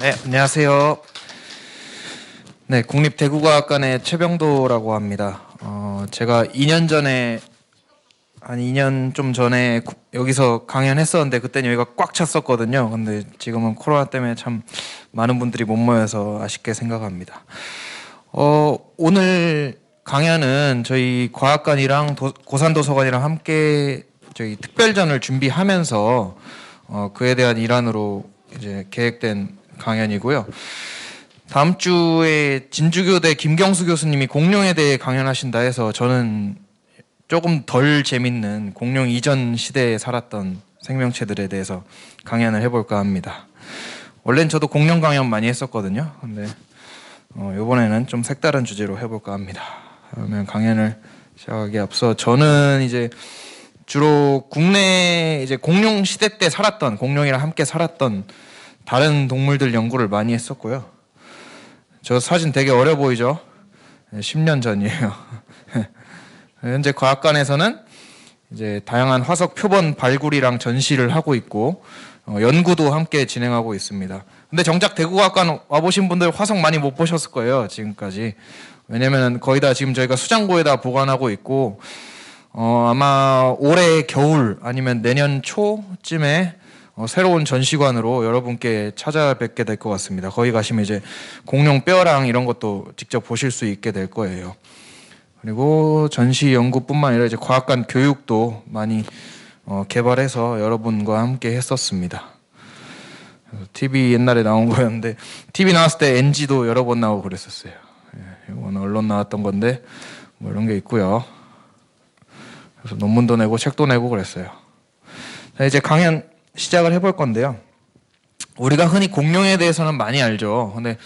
네, 안녕하세요. 네, 국립대구과학관의 최병도라고 합니다. 제가 2년 전에, 한 2년 좀 전에 여기서 강연했었는데 그때는 여기가 꽉 찼었거든요. 근데 지금은 코로나 때문에 참 많은 분들이 못 모여서 아쉽게 생각합니다. 오늘 강연은 저희 과학관이랑 고산도서관이랑 함께 저희 특별전을 준비하면서 그에 대한 일환으로 이제 계획된 강연이고요. 다음 주에 진주교대 김경수 교수님이 공룡에 대해 강연하신다 해서 저는 조금 덜 재밌는 공룡 이전 시대에 살았던 생명체들에 대해서 강연을 해볼까 합니다. 원래는 저도 공룡 강연 많이 했었거든요. 근데 이번에는 좀 색다른 주제로 해볼까 합니다. 그러면 강연을 시작하기 앞서 저는 이제 주로 국내 이제 공룡 시대 때 살았던, 공룡이랑 함께 살았던 다른 동물들 연구를 많이 했었고요. 저 사진 되게 어려 보이죠? 10년 전이에요. 현재 과학관에서는 이제 다양한 화석 표본 발굴이랑 전시를 하고 있고 연구도 함께 진행하고 있습니다. 근데 정작 대구과학관 와보신 분들 화석 많이 못 보셨을 거예요, 지금까지. 왜냐면 거의 다 지금 저희가 수장고에다 보관하고 있고 아마 올해 겨울 아니면 내년 초쯤에 새로운 전시관으로 여러분께 찾아뵙게 될 것 같습니다. 거기 가시면 이제 공룡 뼈랑 이런 것도 직접 보실 수 있게 될 거예요. 그리고 전시 연구뿐만 아니라 이제 과학관 교육도 많이 개발해서 여러분과 함께 했었습니다. TV 옛날에 나온 거였는데 TV 나왔을 때 NG도 여러 번 나오고 그랬었어요. 이건 언론 나왔던 건데 뭐 이런 게 있고요. 그래서 논문도 내고 책도 내고 그랬어요. 자, 이제 강연 시작을 해볼 건데요. 우리가 흔히 공룡에 대해서는 많이 알죠. 근데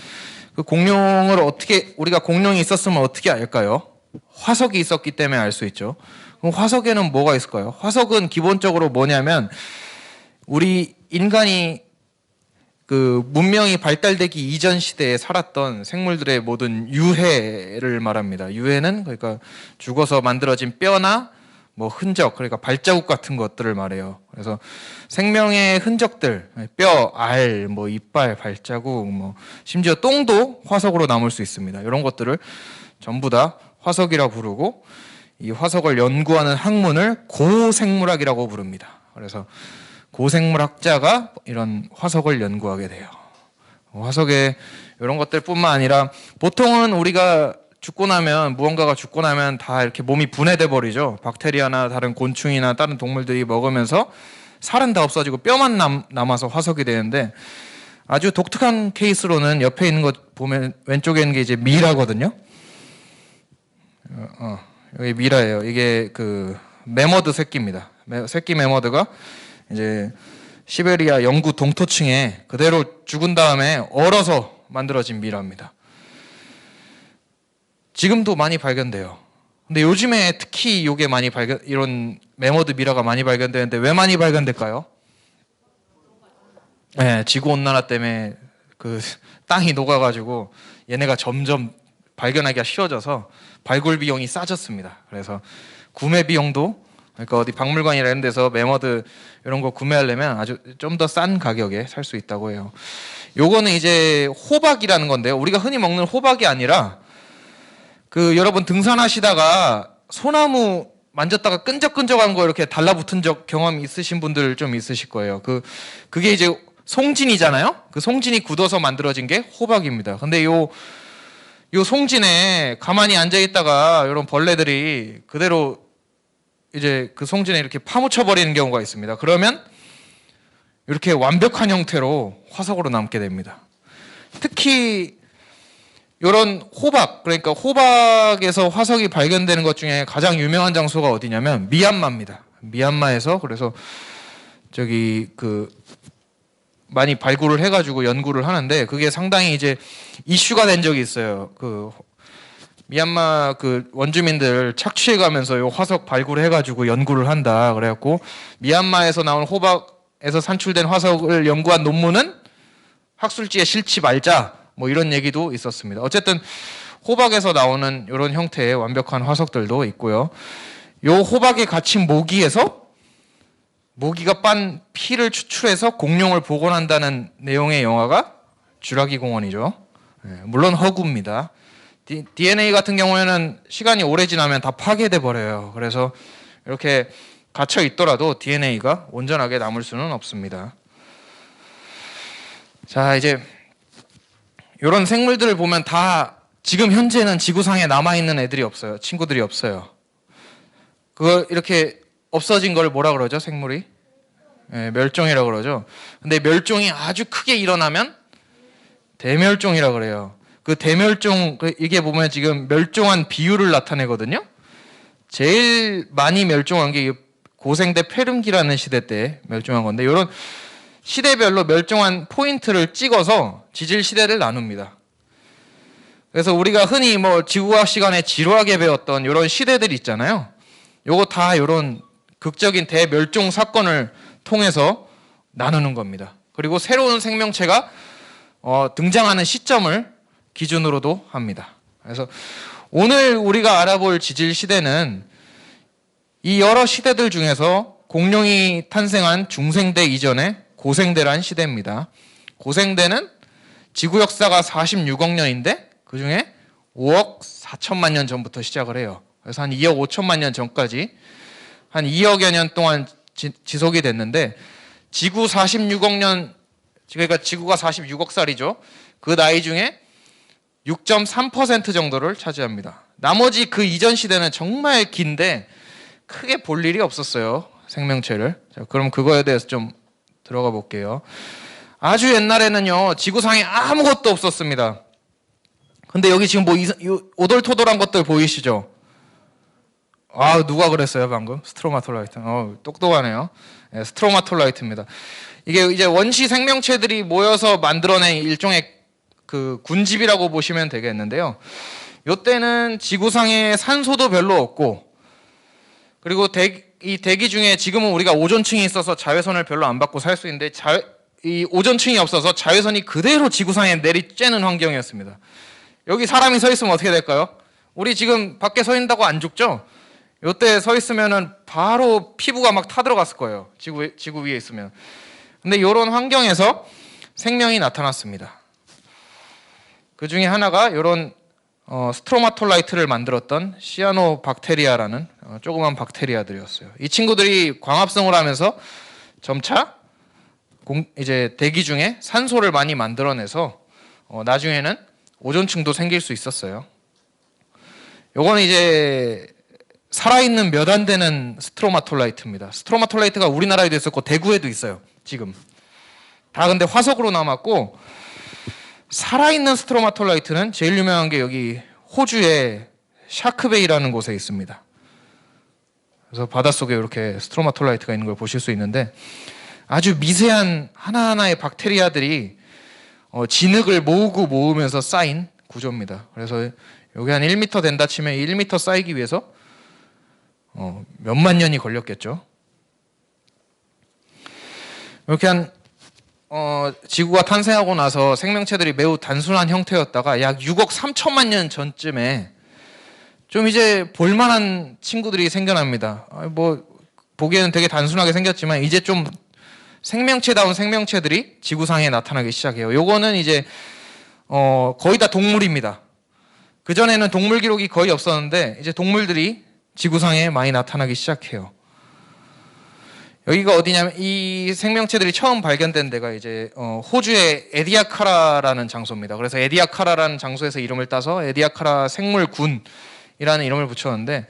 그 공룡을 어떻게, 우리가 공룡이 있었으면 어떻게 알까요? 화석이 있었기 때문에 알 수 있죠. 그럼 화석에는 뭐가 있을까요? 화석은 기본적으로 뭐냐면 우리 인간이 그 문명이 발달되기 이전 시대에 살았던 생물들의 모든 유해를 말합니다. 유해는 그러니까 죽어서 만들어진 뼈나 뭐 흔적, 그러니까 발자국 같은 것들을 말해요. 그래서 생명의 흔적들, 뼈, 알, 뭐 이빨, 발자국, 뭐 심지어 똥도 화석으로 남을 수 있습니다. 이런 것들을 전부 다 화석이라 부르고 이 화석을 연구하는 학문을 고생물학이라고 부릅니다. 그래서 고생물학자가 이런 화석을 연구하게 돼요. 화석에 이런 것들뿐만 아니라 보통은 우리가 죽고 나면, 무언가가 죽고 나면 다 이렇게 몸이 분해돼 버리죠. 박테리아나 다른 곤충이나 다른 동물들이 먹으면서 살은 다 없어지고 뼈만 남아서 화석이 되는데, 아주 독특한 케이스로는 옆에 있는 것 보면 왼쪽에 있는 게 이제 미라거든요. 여기 미라예요. 이게 그 매머드 새끼입니다. 새끼 매머드가 이제 시베리아 영구 동토층에 그대로 죽은 다음에 얼어서 만들어진 미라입니다. 지금도 많이 발견돼요. 근데 요즘에 특히 이게 많이 이런 매머드 미라가 많이 발견되는데 왜 많이 발견될까요? 네, 지구온난화 때문에 그 땅이 녹아가지고 얘네가 점점 발견하기가 쉬워져서 발굴 비용이 싸졌습니다. 그래서 구매 비용도, 그러니까 어디 박물관이나 이런 데서 매머드 이런 거 구매하려면 아주 좀 더 싼 가격에 살 수 있다고 해요. 요거는 이제 호박이라는 건데요. 우리가 흔히 먹는 호박이 아니라 그 여러분 등산하시다가 소나무 만졌다가 끈적끈적한 거 이렇게 달라붙은 적 경험 있으신 분들 좀 있으실 거예요. 그게 이제 송진이잖아요. 그 송진이 굳어서 만들어진 게 호박입니다. 근데 요 송진에 가만히 앉아 있다가 이런 벌레들이 그대로 이제 그 송진에 이렇게 파묻혀 버리는 경우가 있습니다. 그러면 이렇게 완벽한 형태로 화석으로 남게 됩니다. 특히 이런 호박, 그러니까 호박에서 화석이 발견되는 것 중에 가장 유명한 장소가 어디냐면 미얀마입니다. 미얀마에서 그래서 저기 그 많이 발굴을 해가지고 연구를 하는데 그게 상당히 이제 이슈가 된 적이 있어요. 그 미얀마 그 원주민들 착취해가면서 요 화석 발굴해가지고 연구를 한다. 그래갖고 미얀마에서 나온 호박에서 산출된 화석을 연구한 논문은 학술지에 실지 말자. 뭐 이런 얘기도 있었습니다. 어쨌든 호박에서 나오는 이런 형태의 완벽한 화석들도 있고요. 요 호박에 갇힌 모기에서 모기가 빤 피를 추출해서 공룡을 복원한다는 내용의 영화가 쥐라기 공원이죠. 물론 허구입니다. DNA 같은 경우에는 시간이 오래 지나면 다 파괴돼 버려요. 그래서 이렇게 갇혀 있더라도 DNA가 온전하게 남을 수는 없습니다. 자, 이제 이런 생물들을 보면 다 지금 현재는 지구상에 남아있는 애들이 없어요. 친구들이 없어요. 그걸 이렇게 없어진 걸 뭐라 그러죠? 생물이? 멸종이라고 그러죠. 근데 멸종이 아주 크게 일어나면 대멸종이라고 그래요. 그 대멸종, 이게 보면 지금 멸종한 비율을 나타내거든요. 제일 많이 멸종한 게 고생대 페름기라는 시대 때 멸종한 건데, 이런 시대별로 멸종한 포인트를 찍어서 지질 시대를 나눕니다. 그래서 우리가 흔히 뭐 지구과학 시간에 지루하게 배웠던 이런 시대들 있잖아요. 요거 다 이런 극적인 대멸종 사건을 통해서 나누는 겁니다. 그리고 새로운 생명체가 등장하는 시점을 기준으로도 합니다. 그래서 오늘 우리가 알아볼 지질 시대는 이 여러 시대들 중에서 공룡이 탄생한 중생대 이전의 고생대란 시대입니다. 고생대는 지구 역사가 46억 년인데 그 중에 5억 4천만 년 전부터 시작을 해요. 그래서 한 2억 5천만 년 전까지 한 2억여 년 동안 지속이 됐는데, 지구 46억 년, 그러니까 지구가 46억 살이죠. 그 나이 중에 6.3% 정도를 차지합니다. 나머지 그 이전 시대는 정말 긴데 크게 볼 일이 없었어요. 생명체를. 자, 그럼 그거에 대해서 좀 들어가 볼게요. 아주 옛날에는요, 지구상에 아무것도 없었습니다. 근데 여기 지금 뭐 오돌토돌한 것들 보이시죠? 아, 누가 그랬어요 방금? 스트로마톨라이트. 똑똑하네요. 네, 스트로마톨라이트입니다. 이게 이제 원시 생명체들이 모여서 만들어낸 일종의 그 군집이라고 보시면 되겠는데요. 요때는 지구상에 산소도 별로 없고, 그리고 이 대기 중에 지금은 우리가 오존층이 있어서 자외선을 별로 안 받고 살 수 있는데, 이 오존층이 없어서 자외선이 그대로 지구상에 내리쬐는 환경이었습니다. 여기 사람이 서 있으면 어떻게 될까요? 우리 지금 밖에 서 있다고 안 죽죠? 요때 서 있으면은 바로 피부가 막 타들어갔을 거예요. 지구 위에 있으면. 근데 이런 환경에서 생명이 나타났습니다. 그 중에 하나가 이런 스트로마톨라이트를 만들었던 시아노박테리아라는 조그만 박테리아들이었어요. 이 친구들이 광합성을 하면서 점차 이제 대기 중에 산소를 많이 만들어내서 나중에는 오존층도 생길 수 있었어요. 요거는 이제 살아있는 몇 안 되는 스트로마톨라이트입니다. 스트로마톨라이트가 우리나라에도 있었고 대구에도 있어요. 지금 다 근데 화석으로 남았고, 살아있는 스트로마톨라이트는 제일 유명한 게 여기 호주의 샤크베이라는 곳에 있습니다. 그래서 바닷속에 이렇게 스트로마톨라이트가 있는 걸 보실 수 있는데, 아주 미세한 하나하나의 박테리아들이 진흙을 모으면서 쌓인 구조입니다. 그래서 여기 한 1m 된다 치면 1m 쌓이기 위해서 몇만 년이 걸렸겠죠. 이렇게 지구가 탄생하고 나서 생명체들이 매우 단순한 형태였다가 약 6억 3천만 년 전쯤에 좀 이제 볼만한 친구들이 생겨납니다. 뭐 보기에는 되게 단순하게 생겼지만 이제 좀 생명체다운 생명체들이 지구상에 나타나기 시작해요. 요거는 이제 거의 다 동물입니다. 그전에는 동물 기록이 거의 없었는데 이제 동물들이 지구상에 많이 나타나기 시작해요. 여기가 어디냐면 이 생명체들이 처음 발견된 데가 이제 호주의 에디아카라라는 장소입니다. 그래서 에디아카라라는 장소에서 이름을 따서 에디아카라 생물군이라는 이름을 붙였는데,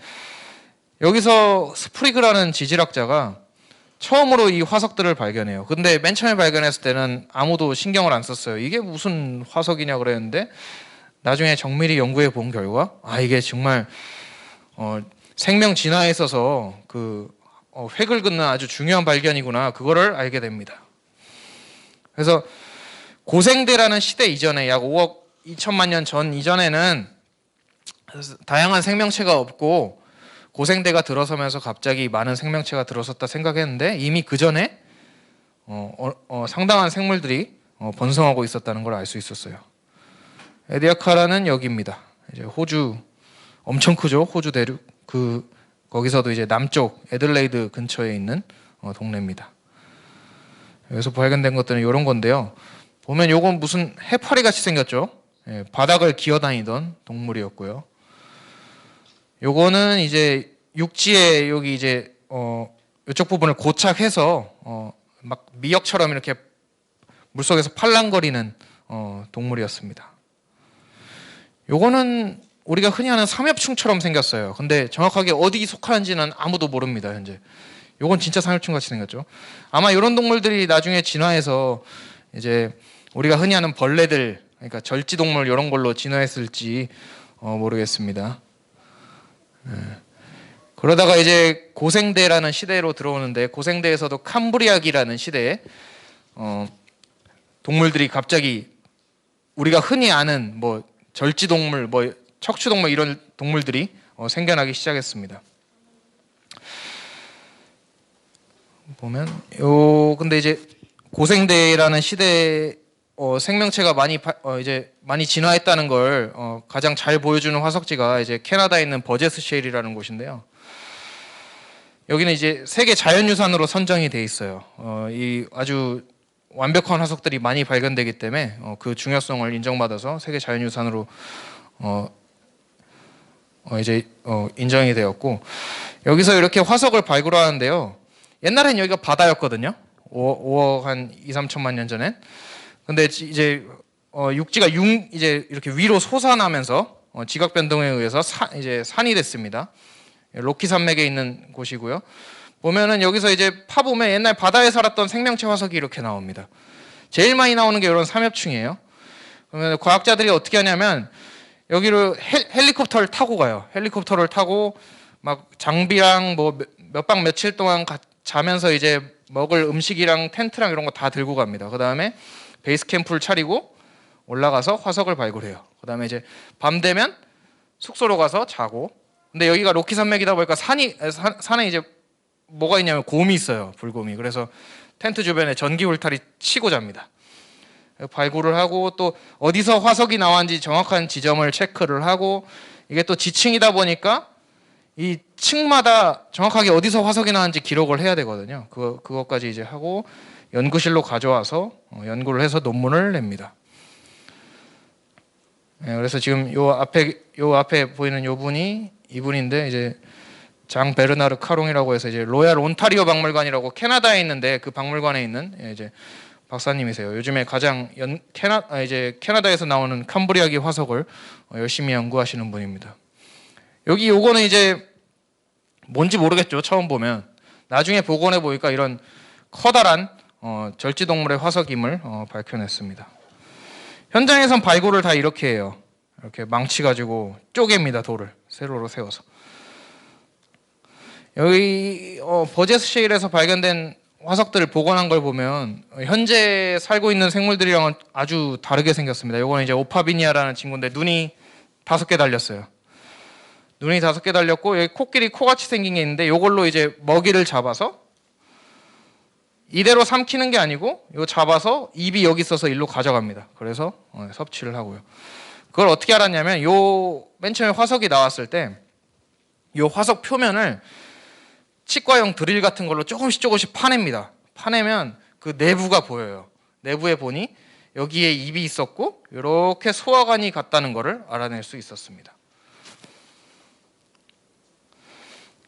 여기서 스프리그라는 지질학자가 처음으로 이 화석들을 발견해요. 근데 맨 처음에 발견했을 때는 아무도 신경을 안 썼어요. 이게 무슨 화석이냐 그랬는데, 나중에 정밀히 연구해 본 결과 이게 정말 생명 진화에 있어서 획을 긋는 아주 중요한 발견이구나, 그거를 알게 됩니다. 그래서 고생대라는 시대 이전에 약 5억 2천만 년 전 이전에는 다양한 생명체가 없고 고생대가 들어서면서 갑자기 많은 생명체가 들어섰다 생각했는데, 이미 그 전에 상당한 생물들이 번성하고 있었다는 걸 알 수 있었어요. 에디아카라는 여기입니다. 이제 호주 엄청 크죠. 호주 대륙 거기서도 이제 남쪽 애들레이드 근처에 있는 동네입니다. 여기서 발견된 것들은 이런 건데요. 보면 요건 무슨 해파리 같이 생겼죠. 예, 바닥을 기어다니던 동물이었고요. 요거는 이제 육지에 여기 이제 이쪽 부분을 고착해서 막 미역처럼 이렇게 물속에서 팔랑거리는 동물이었습니다. 요거는 우리가 흔히 아는 삼엽충처럼 생겼어요. 근데 정확하게 어디 속하는지는 아무도 모릅니다, 현재. 요건 진짜 삼엽충 같이 생겼죠. 아마 이런 동물들이 나중에 진화해서 이제 우리가 흔히 아는 벌레들, 그러니까 절지동물 이런 걸로 진화했을지 모르겠습니다. 네. 그러다가 이제 고생대라는 시대로 들어오는데, 고생대에서도 캄브리아기라는 시대에 동물들이 갑자기 우리가 흔히 아는 뭐 절지동물, 뭐 척추동물 이런 동물들이 생겨나기 시작했습니다. 보면 근데 이제 고생대라는 시대에 생명체가 이제 많이 진화했다는 걸 가장 잘 보여주는 화석지가 이제 캐나다에 있는 버제스 셰일이라는 곳인데요. 여기는 이제 세계 자연유산으로 선정이 돼 있어요. 이 아주 완벽한 화석들이 많이 발견되기 때문에 그 중요성을 인정받아서 세계 자연유산으로 이제 인정이 되었고, 여기서 이렇게 화석을 발굴하는데요. 옛날엔 여기가 바다였거든요. 5억 한 2, 3천만 년 전엔. 근데 이제 육지가 이제 이렇게 위로 솟아나면서 지각 변동에 의해서 이제 산이 됐습니다. 로키 산맥에 있는 곳이고요. 보면은 여기서 이제 파보면 옛날 바다에 살았던 생명체 화석이 이렇게 나옵니다. 제일 많이 나오는 게 이런 삼엽충이에요. 그러면 과학자들이 어떻게 하냐면 여기를 헬리콥터를 타고 가요. 헬리콥터를 타고 막 장비랑 뭐 몇 박 며칠 동안 자면서 이제 먹을 음식이랑 텐트랑 이런 거 다 들고 갑니다. 그 다음에 베이스 캠프를 차리고 올라가서 화석을 발굴해요. 그 다음에 이제 밤 되면 숙소로 가서 자고. 근데 여기가 로키 산맥이다 보니까 산에 이제 뭐가 있냐면 곰이 있어요. 불곰이. 그래서 텐트 주변에 전기 울타리 치고 잡니다. 발굴을 하고 또 어디서 화석이 나왔는지 정확한 지점을 체크를 하고, 이게 또 지층이다 보니까 이 층마다 정확하게 어디서 화석이 나왔는지 기록을 해야 되거든요. 그것까지 이제 하고 연구실로 가져와서 연구를 해서 논문을 냅니다. 그래서 지금 요 앞에 보이는 이분인데 이제 장 베르나르 카롱이라고 해서 이제 로얄 온타리오 박물관이라고 캐나다에 있는데 그 박물관에 있는 이제 박사님이세요. 요즘에 가장 이제 캐나다에서 나오는 캄브리아기 화석을 열심히 연구하시는 분입니다. 요거는 이제 뭔지 모르겠죠. 처음 보면. 나중에 복원해 보니까 이런 커다란 절지동물의 화석임을 밝혀냈습니다. 현장에선 발굴을 다 이렇게 해요. 이렇게 망치 가지고 쪼갭니다. 돌을 세로로 세워서. 여기 버제스 셰일에서 발견된 화석들을 복원한 걸 보면 현재 살고 있는 생물들이랑은 아주 다르게 생겼습니다. 요거는 이제 오파비니아라는 친구인데 눈이 5개 달렸어요. 눈이 5개 달렸고 여기 코끼리 코같이 생긴 게 있는데 요걸로 이제 먹이를 잡아서 이대로 삼키는 게 아니고 이거 잡아서 입이 여기 있어서 일로 가져갑니다. 그래서 섭취를 하고요. 그걸 어떻게 알았냐면 요 맨 처음에 화석이 나왔을 때 요 화석 표면을 치과용 드릴 같은 걸로 조금씩 파냅니다. 파내면 그 내부가 보여요. 내부에 보니 여기에 입이 있었고 이렇게 소화관이 갔다는 것을 알아낼 수 있었습니다.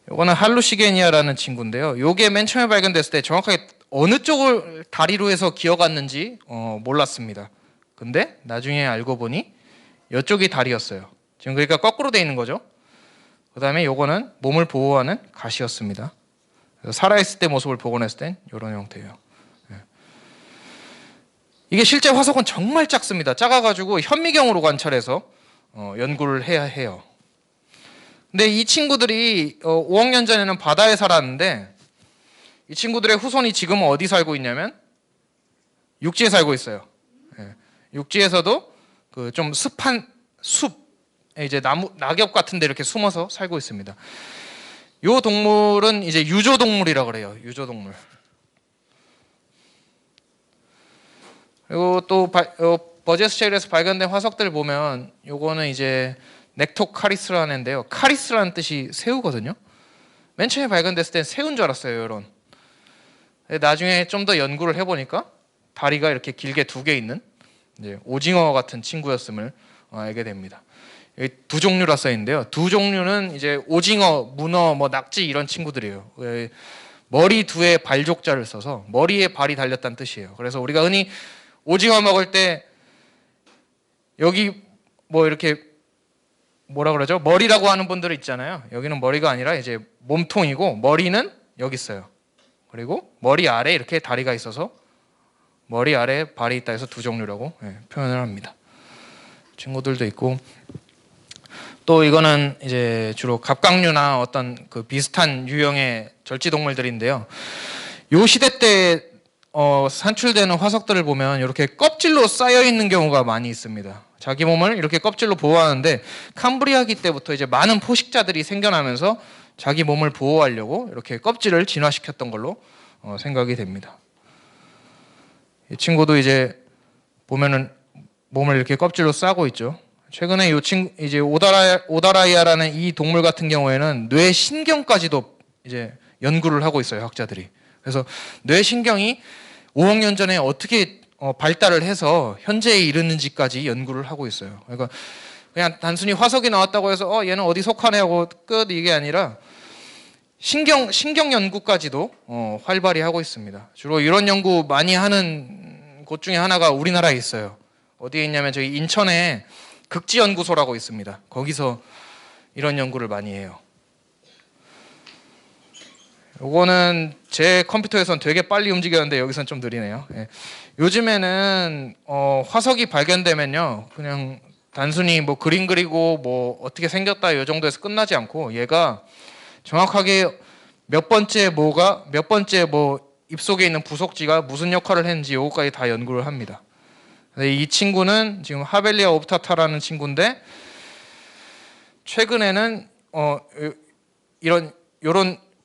이거는 할루시게니아라는 친구인데요. 이게 맨 처음에 발견됐을 때 정확하게 어느 쪽을 다리로 해서 기어갔는지 몰랐습니다. 근데 나중에 알고 보니 이쪽이 다리였어요. 지금 그러니까 거꾸로 돼 있는 거죠. 그 다음에 이거는 몸을 보호하는 가시였습니다. 살아있을 때 모습을 복원했을 땐 이런 형태예요. 이게 실제 화석은 정말 작습니다. 작아가지고 현미경으로 관찰해서 연구를 해야 해요. 근데 이 친구들이 5억 년 전에는 바다에 살았는데 이 친구들의 후손이 지금은 어디 살고 있냐면 육지에 살고 있어요. 육지에서도 그 좀 습한 숲, 이제 낙엽 같은 데 이렇게 숨어서 살고 있습니다. 이 동물은 이제 유조동물이라고 그래요. 유조동물. 그리고 또 버제스 셰일에서 발견된 화석들 보면 요거는 이제 넥토카리스라는 애인데요. 카리스라는 뜻이 새우거든요. 맨 처음에 발견됐을 땐 새우인 줄 알았어요. 이런. 나중에 좀 더 연구를 해보니까 다리가 이렇게 길게 2개 있는 이제 오징어 같은 친구였음을 알게 됩니다. 여기 2종류라 써 있는데요. 2종류는 이제 오징어, 문어, 뭐 낙지 이런 친구들이에요. 머리 2에 발족자를 써서 머리에 발이 달렸다는 뜻이에요. 그래서 우리가 흔히 오징어 먹을 때 여기 뭐 이렇게 뭐라 그러죠? 머리라고 하는 분들 있잖아요. 여기는 머리가 아니라 이제 몸통이고 머리는 여기 있어요. 그리고 머리 아래 이렇게 다리가 있어서 머리 아래에 발이 있다 해서 2종류라고 표현을 합니다. 친구들도 있고 또 이거는 이제 주로 갑각류나 어떤 그 비슷한 유형의 절지동물들인데요. 요 시대 때 산출되는 화석들을 보면 이렇게 껍질로 쌓여 있는 경우가 많이 있습니다. 자기 몸을 이렇게 껍질로 보호하는데 캄브리아기 때부터 이제 많은 포식자들이 생겨나면서 자기 몸을 보호하려고 이렇게 껍질을 진화시켰던 걸로 생각이 됩니다. 이 친구도 이제 보면은 몸을 이렇게 껍질로 싸고 있죠. 최근에 이 친구 이제 오다라이아라는 이 동물 같은 경우에는 뇌 신경까지도 이제 연구를 하고 있어요, 학자들이. 그래서 뇌 신경이 5억 년 전에 어떻게 발달을 해서 현재에 이르는지까지 연구를 하고 있어요. 그러니까 그냥 단순히 화석이 나왔다고 해서 얘는 어디 속하네 하고 끝 이게 아니라 신경 연구까지도 활발히 하고 있습니다. 주로 이런 연구 많이 하는 곳 중에 하나가 우리나라에 있어요. 어디에 있냐면 저희 인천에 극지연구소라고 있습니다. 거기서 이런 연구를 많이 해요. 요거는 제 컴퓨터에선 되게 빨리 움직였는데 여기선 좀 느리네요. 요즘에는 화석이 발견되면요, 그냥 단순히 뭐 그림 그리고 뭐 어떻게 생겼다 이 정도에서 끝나지 않고 얘가 정확하게 몇 번째 뭐 입속에 있는 부속지가 무슨 역할을 했는지 요거까지 다 연구를 합니다. 이 친구는 지금 하벨리아 옵타타라는 친구인데 최근에는 이런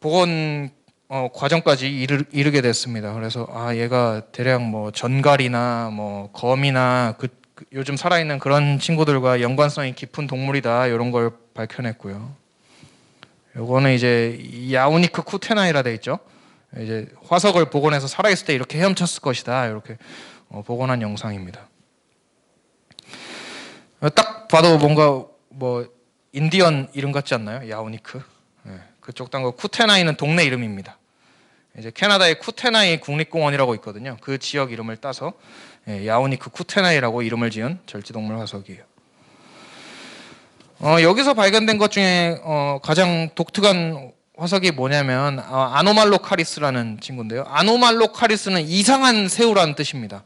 복원 과정까지 이르게 됐습니다. 그래서 얘가 대략 뭐 전갈이나 뭐 거미나 요즘 살아있는 그런 친구들과 연관성이 깊은 동물이다 이런 걸 밝혀냈고요. 요거는 이제 야우니크 쿠테나이라 돼 있죠. 이제 화석을 복원해서 살아있을 때 이렇게 헤엄쳤을 것이다 이렇게 복원한 영상입니다. 딱 봐도 뭔가 뭐 인디언 이름 같지 않나요? 야우니크. 그쪽 단거 쿠테나이는 동네 이름입니다. 이제 캐나다의 쿠테나이 국립공원이라고 있거든요. 그 지역 이름을 따서 야우니크 쿠테나이라고 이름을 지은 절지동물 화석이에요. 여기서 발견된 것 중에 가장 독특한 화석이 뭐냐면 아노말로카리스라는 친구인데요. 아노말로카리스는 이상한 새우라는 뜻입니다.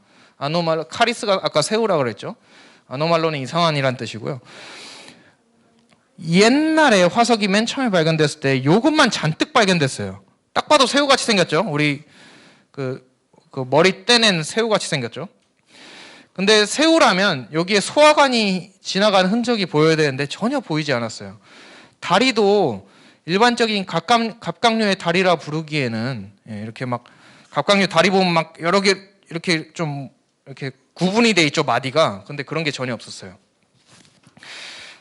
카리스가 아까 새우라고 그랬죠. 아노말로는 이상한이란 뜻이고요. 옛날에 화석이 맨 처음에 발견됐을 때 요것만 잔뜩 발견됐어요. 딱 봐도 새우같이 생겼죠. 우리 그 머리 떼낸 새우같이 생겼죠. 근데 새우라면 여기에 소화관이 지나간 흔적이 보여야 되는데 전혀 보이지 않았어요. 다리도 일반적인 갑각류의 다리라 부르기에는 이렇게 막 갑각류 다리 보면 막 여러 개 이렇게 좀 이렇게 구분이 돼 있죠, 마디가. 근데 그런 게 전혀 없었어요.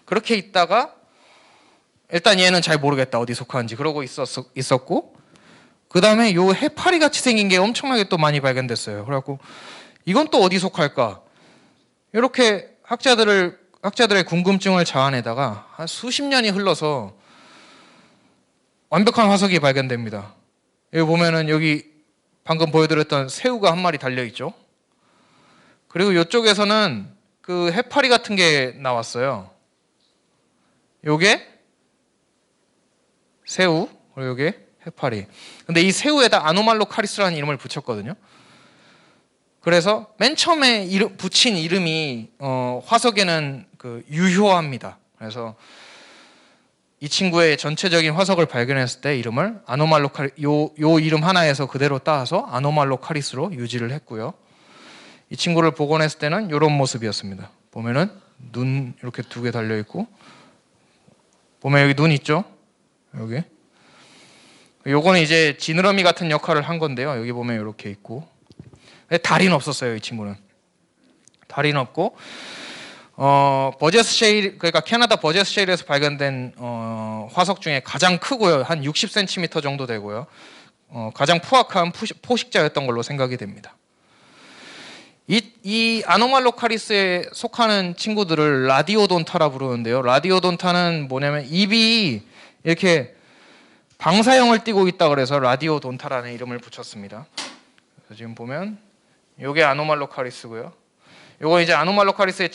그렇게 있다가 일단 얘는 잘 모르겠다 어디 속하는지 그러고 있었고 그 다음에 요 해파리 같이 생긴 게 엄청나게 또 많이 발견됐어요. 그래갖고 이건 또 어디 속할까? 이렇게 학자들의 궁금증을 자아내다가 한 수십 년이 흘러서 완벽한 화석이 발견됩니다. 여기 보면은 여기 방금 보여드렸던 새우가 한 마리 달려있죠. 그리고 이쪽에서는 그 해파리 같은 게 나왔어요. 요게 새우, 그리고 요게 해파리. 근데 이 새우에다 아노말로카리스라는 이름을 붙였거든요. 그래서 맨 처음에 붙인 이름이 화석에는 그 유효합니다. 그래서 이 친구의 전체적인 화석을 발견했을 때 이름을 요 이름 하나에서 그대로 따서 아노말로카리스로 유지를 했고요. 이 친구를 복원했을 때는 이런 모습이었습니다. 보면은 눈 이렇게 2개 달려 있고, 보면 여기 눈 있죠? 여기. 요거는 이제 지느러미 같은 역할을 한 건데요. 여기 보면 이렇게 있고, 다리는 없었어요. 이 친구는 다리는 없고, 버제스 셰일, 그러니까 캐나다 버제스 셰일에서 발견된 화석 중에 가장 크고요. 한 60cm 정도 되고요. 가장 포악한 포식자였던 걸로 생각이 됩니다. 이 아노말로카리스에 속하는 친구들을 라디오돈타라 부르는데요. 라디오돈타는 뭐냐면 입이 이렇게 방사형을 띠고 있다 그래서 라디오돈타라는 이름을 붙였습니다. 그래서 지금 보면 이게 아노말로카리스고요. 요거 이제 아노말로카리스의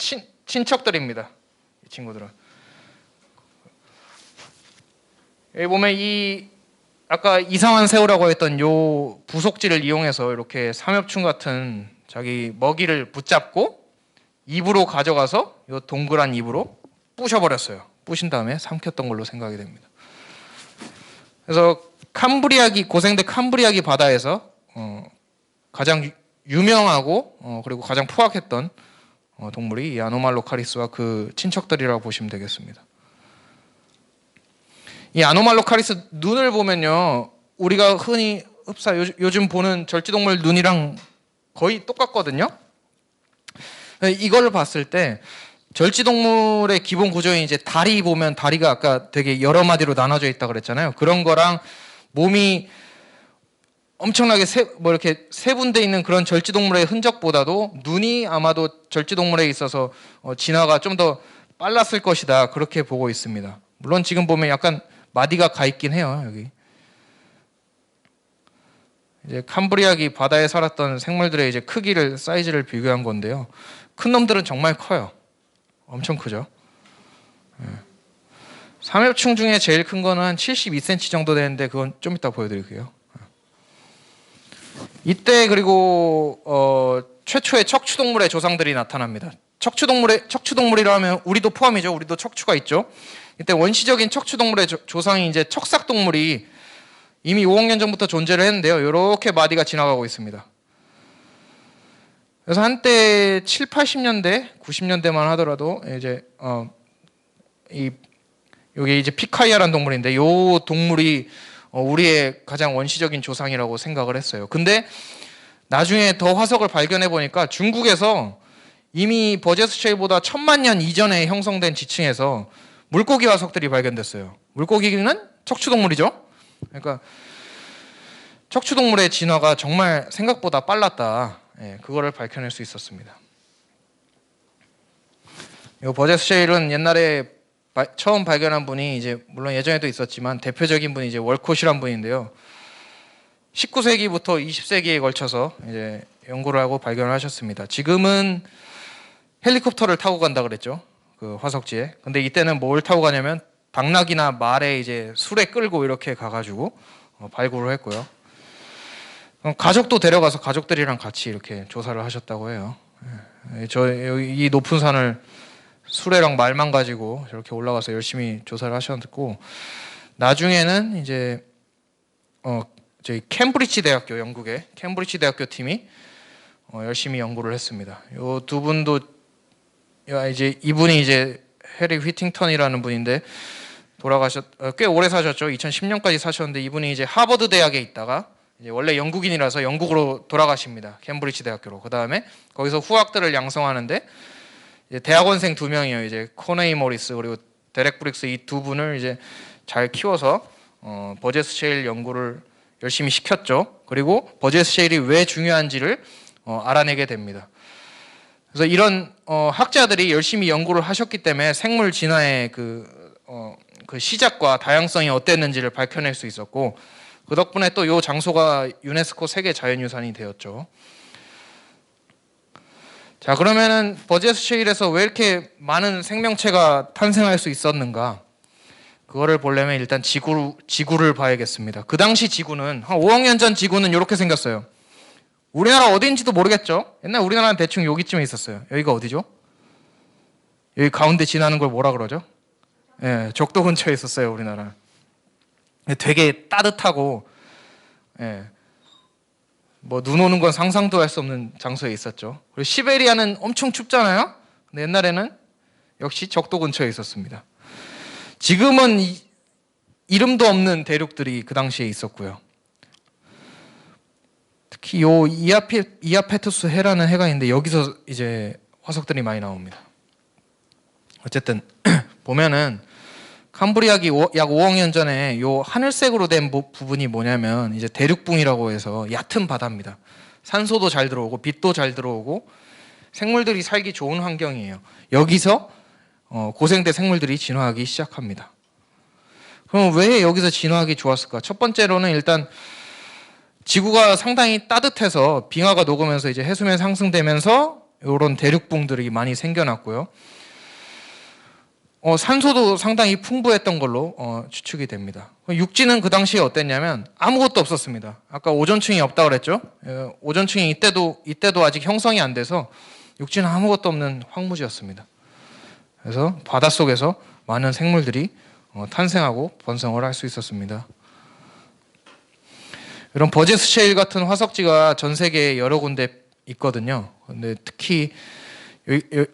친척들입니다. 이 친구들은. 여기 보면 이 아까 이상한 새우라고 했던 요 부속질을 이용해서 이렇게 삼엽충 같은 자기 먹이를 붙잡고 입으로 가져가서 요 동그란 입으로 부셔버렸어요. 부신 다음에 삼켰던 걸로 생각이 됩니다. 그래서 고생대 캄브리아기 바다에서 가장 유명하고 그리고 가장 포악했던 동물이 이 아노말로카리스와 그 친척들이라고 보시면 되겠습니다. 이 아노말로카리스 눈을 보면요, 우리가 흔히 요즘 보는 절지동물 눈이랑 거의 똑같거든요. 이걸 봤을 때 절지동물의 기본 구조인 이제 다리 보면 다리가 아까 되게 여러 마디로 나눠져 있다 그랬잖아요. 그런 거랑 몸이 엄청나게 이렇게 세분돼 있는 그런 절지동물의 흔적보다도 눈이 아마도 절지동물에 있어서 진화가 좀 더 빨랐을 것이다, 그렇게 보고 있습니다. 물론 지금 보면 약간 마디가 가 있긴 해요. 여기 이제 캄브리아기 바다에 살았던 생물들의 이제 사이즈를 비교한 건데요. 큰 놈들은 정말 커요. 엄청 크죠. 삼엽충 중에 제일 큰 거는 한 72cm 정도 되는데 그건 좀 이따 보여드릴게요. 이때 그리고 최초의 척추동물의 조상들이 나타납니다. 척추동물이라 하면 우리도 포함이죠. 우리도 척추가 있죠. 이때 원시적인 척추동물의 조상이 이제 척삭동물이 이미 5억 년 전부터 존재를 했는데요. 이렇게 마디가 지나가고 있습니다. 그래서 한때 7, 80년대, 90년대만 하더라도 이제 여기 이제 피카이아라는 동물인데, 이 동물이 우리의 가장 원시적인 조상이라고 생각을 했어요. 근데 나중에 더 화석을 발견해 보니까 중국에서 이미 버제스쉐일보다 1000만 년 이전에 형성된 지층에서 물고기 화석들이 발견됐어요. 물고기는 척추동물이죠. 그러니까 척추동물의 진화가 정말 생각보다 빨랐다. 그거를 밝혀낼 수 있었습니다. 이 버제스쉐일은 옛날에 처음 발견한 분이 이제 물론 예전에도 있었지만 대표적인 분이 이제 월콧이란 분인데요. 19세기부터 20세기에 걸쳐서 이제 연구를 하고 발견을 하셨습니다. 지금은 헬리콥터를 타고 간다 그랬죠. 그 화석지에. 근데 이때는 뭘 타고 가냐면 당나귀나 말에 이제 술에 끌고 이렇게 가가지고 발굴을 했고요. 가족도 데려가서 가족들이랑 같이 이렇게 조사를 하셨다고 해요. 이 높은 산을 수레랑 말만 가지고 저렇게 올라가서 열심히 조사를 하셨고, 나중에는 이제 저희 캠브리지 대학교, 영국의 캠브리지 대학교 팀이 열심히 연구를 했습니다. 요 두 분도 이분이 이제 해리 휘팅턴이라는 분인데 꽤 오래 사셨죠. 2010년까지 사셨는데 이분이 이제 하버드 대학에 있다가 이제 원래 영국인이라서 영국으로 돌아가십니다. 캠브리지 대학교로. 그 다음에 거기서 후학들을 양성하는데 이제 대학원생 2명이에요. 이제 코네이 모리스 그리고 데렉 브릭스, 이 두 분을 이제 잘 키워서 버제스쉐일 연구를 열심히 시켰죠. 그리고 버제스쉐일이 왜 중요한지를 알아내게 됩니다. 그래서 이런 학자들이 열심히 연구를 하셨기 때문에 생물 진화의 그 시작과 다양성이 어땠는지를 밝혀낼 수 있었고, 그 덕분에 또 이 장소가 유네스코 세계 자연유산이 되었죠. 자, 그러면은 버제스쉐일에서 왜 이렇게 많은 생명체가 탄생할 수 있었는가? 그거를 보려면 일단 지구를 봐야겠습니다. 그 당시 지구는 한 5억 년 전 지구는 이렇게 생겼어요. 우리나라 어디인지도 모르겠죠. 옛날 우리나라는 대충 여기쯤에 있었어요. 여기가 어디죠? 여기 가운데 지나는 걸 뭐라 그러죠? 예, 적도 근처에 있었어요, 우리나라. 되게 따뜻하고, 뭐 눈 오는 건 상상도 할 수 없는 장소에 있었죠. 그리고 시베리아는 엄청 춥잖아요. 근데 옛날에는 역시 적도 근처에 있었습니다. 지금은 이름도 없는 대륙들이 그 당시에 있었고요. 특히 요 이아페투스 해라는 해가 있는데 여기서 이제 화석들이 많이 나옵니다. 어쨌든 보면은 캄브리아기 약 5억 년 전에 요 하늘색으로 된 부분이 뭐냐면 이제 대륙붕이라고 해서 얕은 바다입니다. 산소도 잘 들어오고 빛도 잘 들어오고 생물들이 살기 좋은 환경이에요. 여기서 고생대 생물들이 진화하기 시작합니다. 그럼 왜 여기서 진화하기 좋았을까? 첫 번째로는 일단 지구가 상당히 따뜻해서 빙하가 녹으면서 이제 해수면 상승되면서 이런 대륙붕들이 많이 생겨났고요. 산소도 상당히 풍부했던 걸로 추측이 됩니다. 육지는 그 당시에 어땠냐면 아무것도 없었습니다. 아까 오존층이 없다 그랬죠? 오존층이 이때도 아직 형성이 안 돼서 육지는 아무것도 없는 황무지였습니다. 그래서 바닷속에서 많은 생물들이 탄생하고 번성을 할 수 있었습니다. 이런 버제스 셰일 같은 화석지가 전 세계에 여러 군데 있거든요. 근데 특히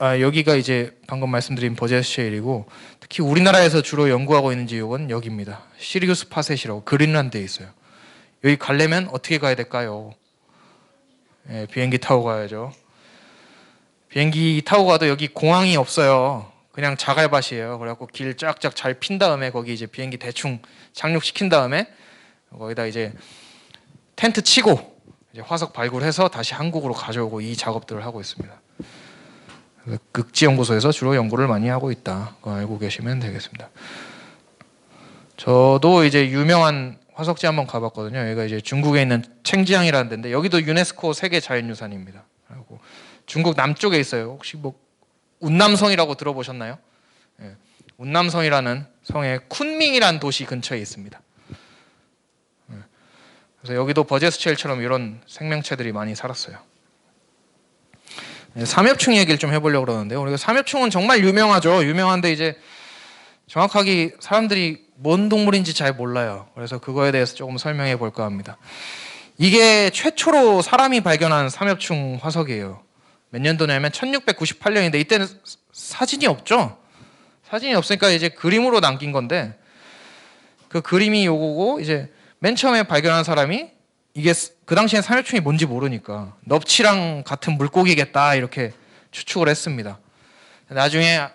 여기가 이제 방금 말씀드린 버제스 셰일이고, 특히 우리나라에서 주로 연구하고 있는 지역은 여기입니다. 시리우스 파셋이라고 그린란드에 있어요. 여기 가려면 어떻게 가야 될까요? 비행기 타고 가야죠. 비행기 타고 가도 여기 공항이 없어요. 그냥 자갈밭이에요. 그래갖고 길 쫙쫙 잘 핀 다음에 거기 이제 비행기 대충 착륙시킨 다음에 거기다 이제 텐트 치고 이제 화석 발굴해서 다시 한국으로 가져오고 이 작업들을 하고 있습니다. 극지연구소에서 주로 연구를 많이 하고 있다. 그거 알고 계시면 되겠습니다. 저도 이제 유명한 화석지 한번 가봤거든요. 여기가 이제 중국에 있는 챙지항이라는 데인데 여기도 유네스코 세계 자연유산입니다. 그리고 중국 남쪽에 있어요. 혹시 뭐 운남성이라고 들어보셨나요? 예, 운남성이라는 성에 쿤밍이라는 도시 근처에 있습니다. 그래서 여기도 버제스 셰일처럼 이런 생명체들이 많이 살았어요. 삼엽충 얘기를 좀 해보려고 그러는데요. 우리가 삼엽충은 정말 유명하죠. 유명한데 이제 정확하게 사람들이 뭔 동물인지 잘 몰라요. 그래서 그거에 대해서 조금 설명해 볼까 합니다. 이게 최초로 사람이 발견한 삼엽충 화석이에요. 몇 년도냐면 1698년인데 이때는 사진이 없죠. 사진이 없으니까 이제 그림으로 남긴 건데 그 그림이 요거고 이제 맨 처음에 발견한 사람이 이게 그 당시엔 삼엽충이 뭔지 모르니까 넙치랑 같은 물고기겠다 이렇게 추측을 했습니다. 나중에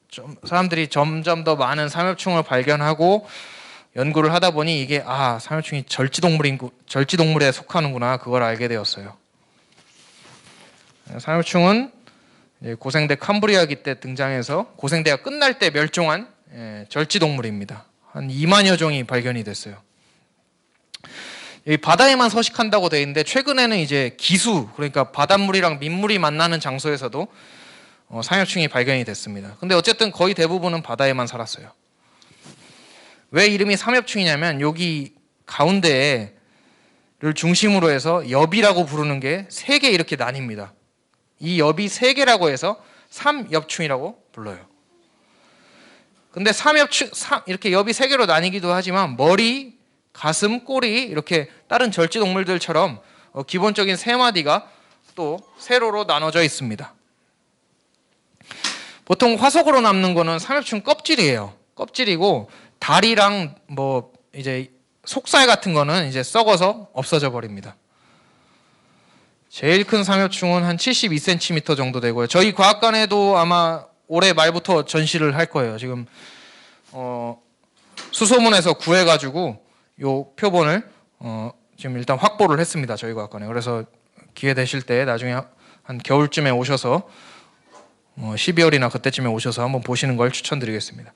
좀 사람들이 점점 더 많은 삼엽충을 발견하고 연구를 하다 보니 이게 삼엽충이 절지동물에 속하는구나 그걸 알게 되었어요. 삼엽충은 고생대 캄브리아기 때 등장해서 고생대가 끝날 때 멸종한 절지동물입니다. 한 2만여 종이 발견이 됐어요. 바다에만 서식한다고 되어 있는데 최근에는 이제 기수, 그러니까 바닷물이랑 민물이 만나는 장소에서도 삼엽충이 발견이 됐습니다. 근데 어쨌든 거의 대부분은 바다에만 살았어요. 왜 이름이 삼엽충이냐면 여기 가운데를 중심으로 해서 엽이라고 부르는 게 3개 이렇게 나뉩니다. 이 엽이 3개라고 해서 삼엽충이라고 불러요. 근데 이렇게 엽이 3개로 나뉘기도 하지만 머리, 가슴, 꼬리 이렇게 다른 절지동물들처럼 기본적인 3마디가 또 세로로 나눠져 있습니다. 보통 화석으로 남는 거는 삼엽충 껍질이에요. 껍질이고 다리랑 뭐 이제 속살 같은 거는 이제 썩어서 없어져 버립니다. 제일 큰 삼엽충은 한 72cm 정도 되고요. 저희 과학관에도 아마 올해 말부터 전시를 할 거예요. 지금 수소문에서 구해가지고 요 표본을 지금 일단 확보를 했습니다. 저희 과학관에. 그래서 기회 되실 때 나중에 한 겨울쯤에 오셔서 12월이나 그때쯤에 오셔서 한번 보시는 걸 추천드리겠습니다.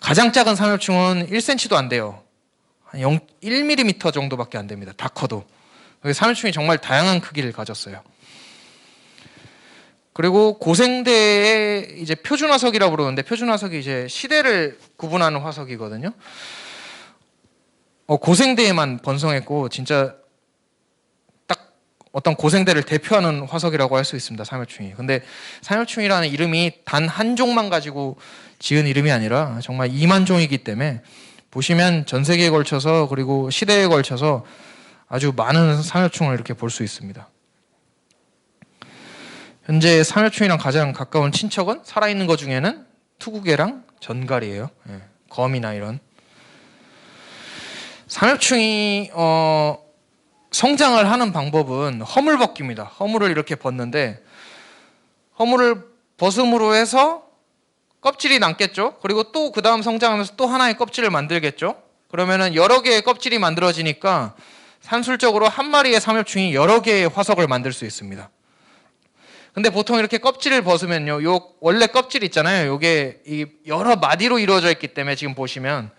가장 작은 삼엽충은 1cm도 안 돼요. 한 1mm 정도밖에 안 됩니다. 다 커도. 삼엽충이 정말 다양한 크기를 가졌어요. 그리고 고생대의 이제 표준화석이라고 부르는데 표준화석이 이제 시대를 구분하는 화석이거든요. 고생대에만 번성했고 진짜 딱 어떤 고생대를 대표하는 화석이라고 할 수 있습니다. 삼엽충이. 근데 삼엽충이라는 이름이 단 한 종만 가지고 지은 이름이 아니라 정말 2만 종이기 때문에 보시면 전 세계에 걸쳐서 그리고 시대에 걸쳐서 아주 많은 삼엽충을 이렇게 볼 수 있습니다. 현재 삼엽충이랑 가장 가까운 친척은 살아있는 것 중에는 투구개랑 전갈이에요. 거미나 이런. 삼엽충이 성장을 하는 방법은 허물 벗기입니다. 허물을 이렇게 벗는데 허물을 벗음으로 해서 껍질이 남겠죠. 그리고 또 그 다음 성장하면서 또 하나의 껍질을 만들겠죠. 그러면은 여러 개의 껍질이 만들어지니까 산술적으로 한 마리의 삼엽충이 여러 개의 화석을 만들 수 있습니다. 근데 보통 이렇게 껍질을 벗으면요, 요 원래 껍질 있잖아요. 요게 이 여러 마디로 이루어져 있기 때문에 지금 보시면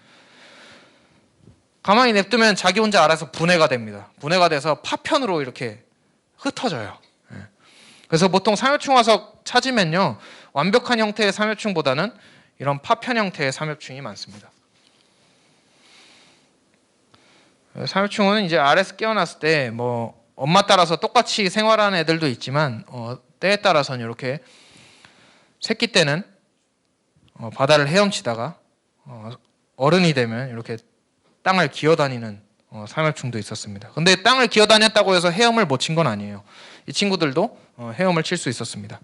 가만히 냅두면 자기 혼자 알아서 분해가 됩니다. 분해가 돼서 파편으로 이렇게 흩어져요. 그래서 보통 삼엽충 화석 찾으면요, 완벽한 형태의 삼엽충보다는 이런 파편 형태의 삼엽충이 많습니다. 삼엽충은 이제 알에서 깨어났을 때 뭐 엄마 따라서 똑같이 생활하는 애들도 있지만 때에 따라서는 이렇게 새끼 때는 바다를 헤엄치다가 어른이 되면 이렇게 땅을 기어다니는 삼엽충도 있었습니다. 근데 땅을 기어다녔다고 해서 헤엄을 못 친 건 아니에요. 이 친구들도 헤엄을 칠 수 있었습니다.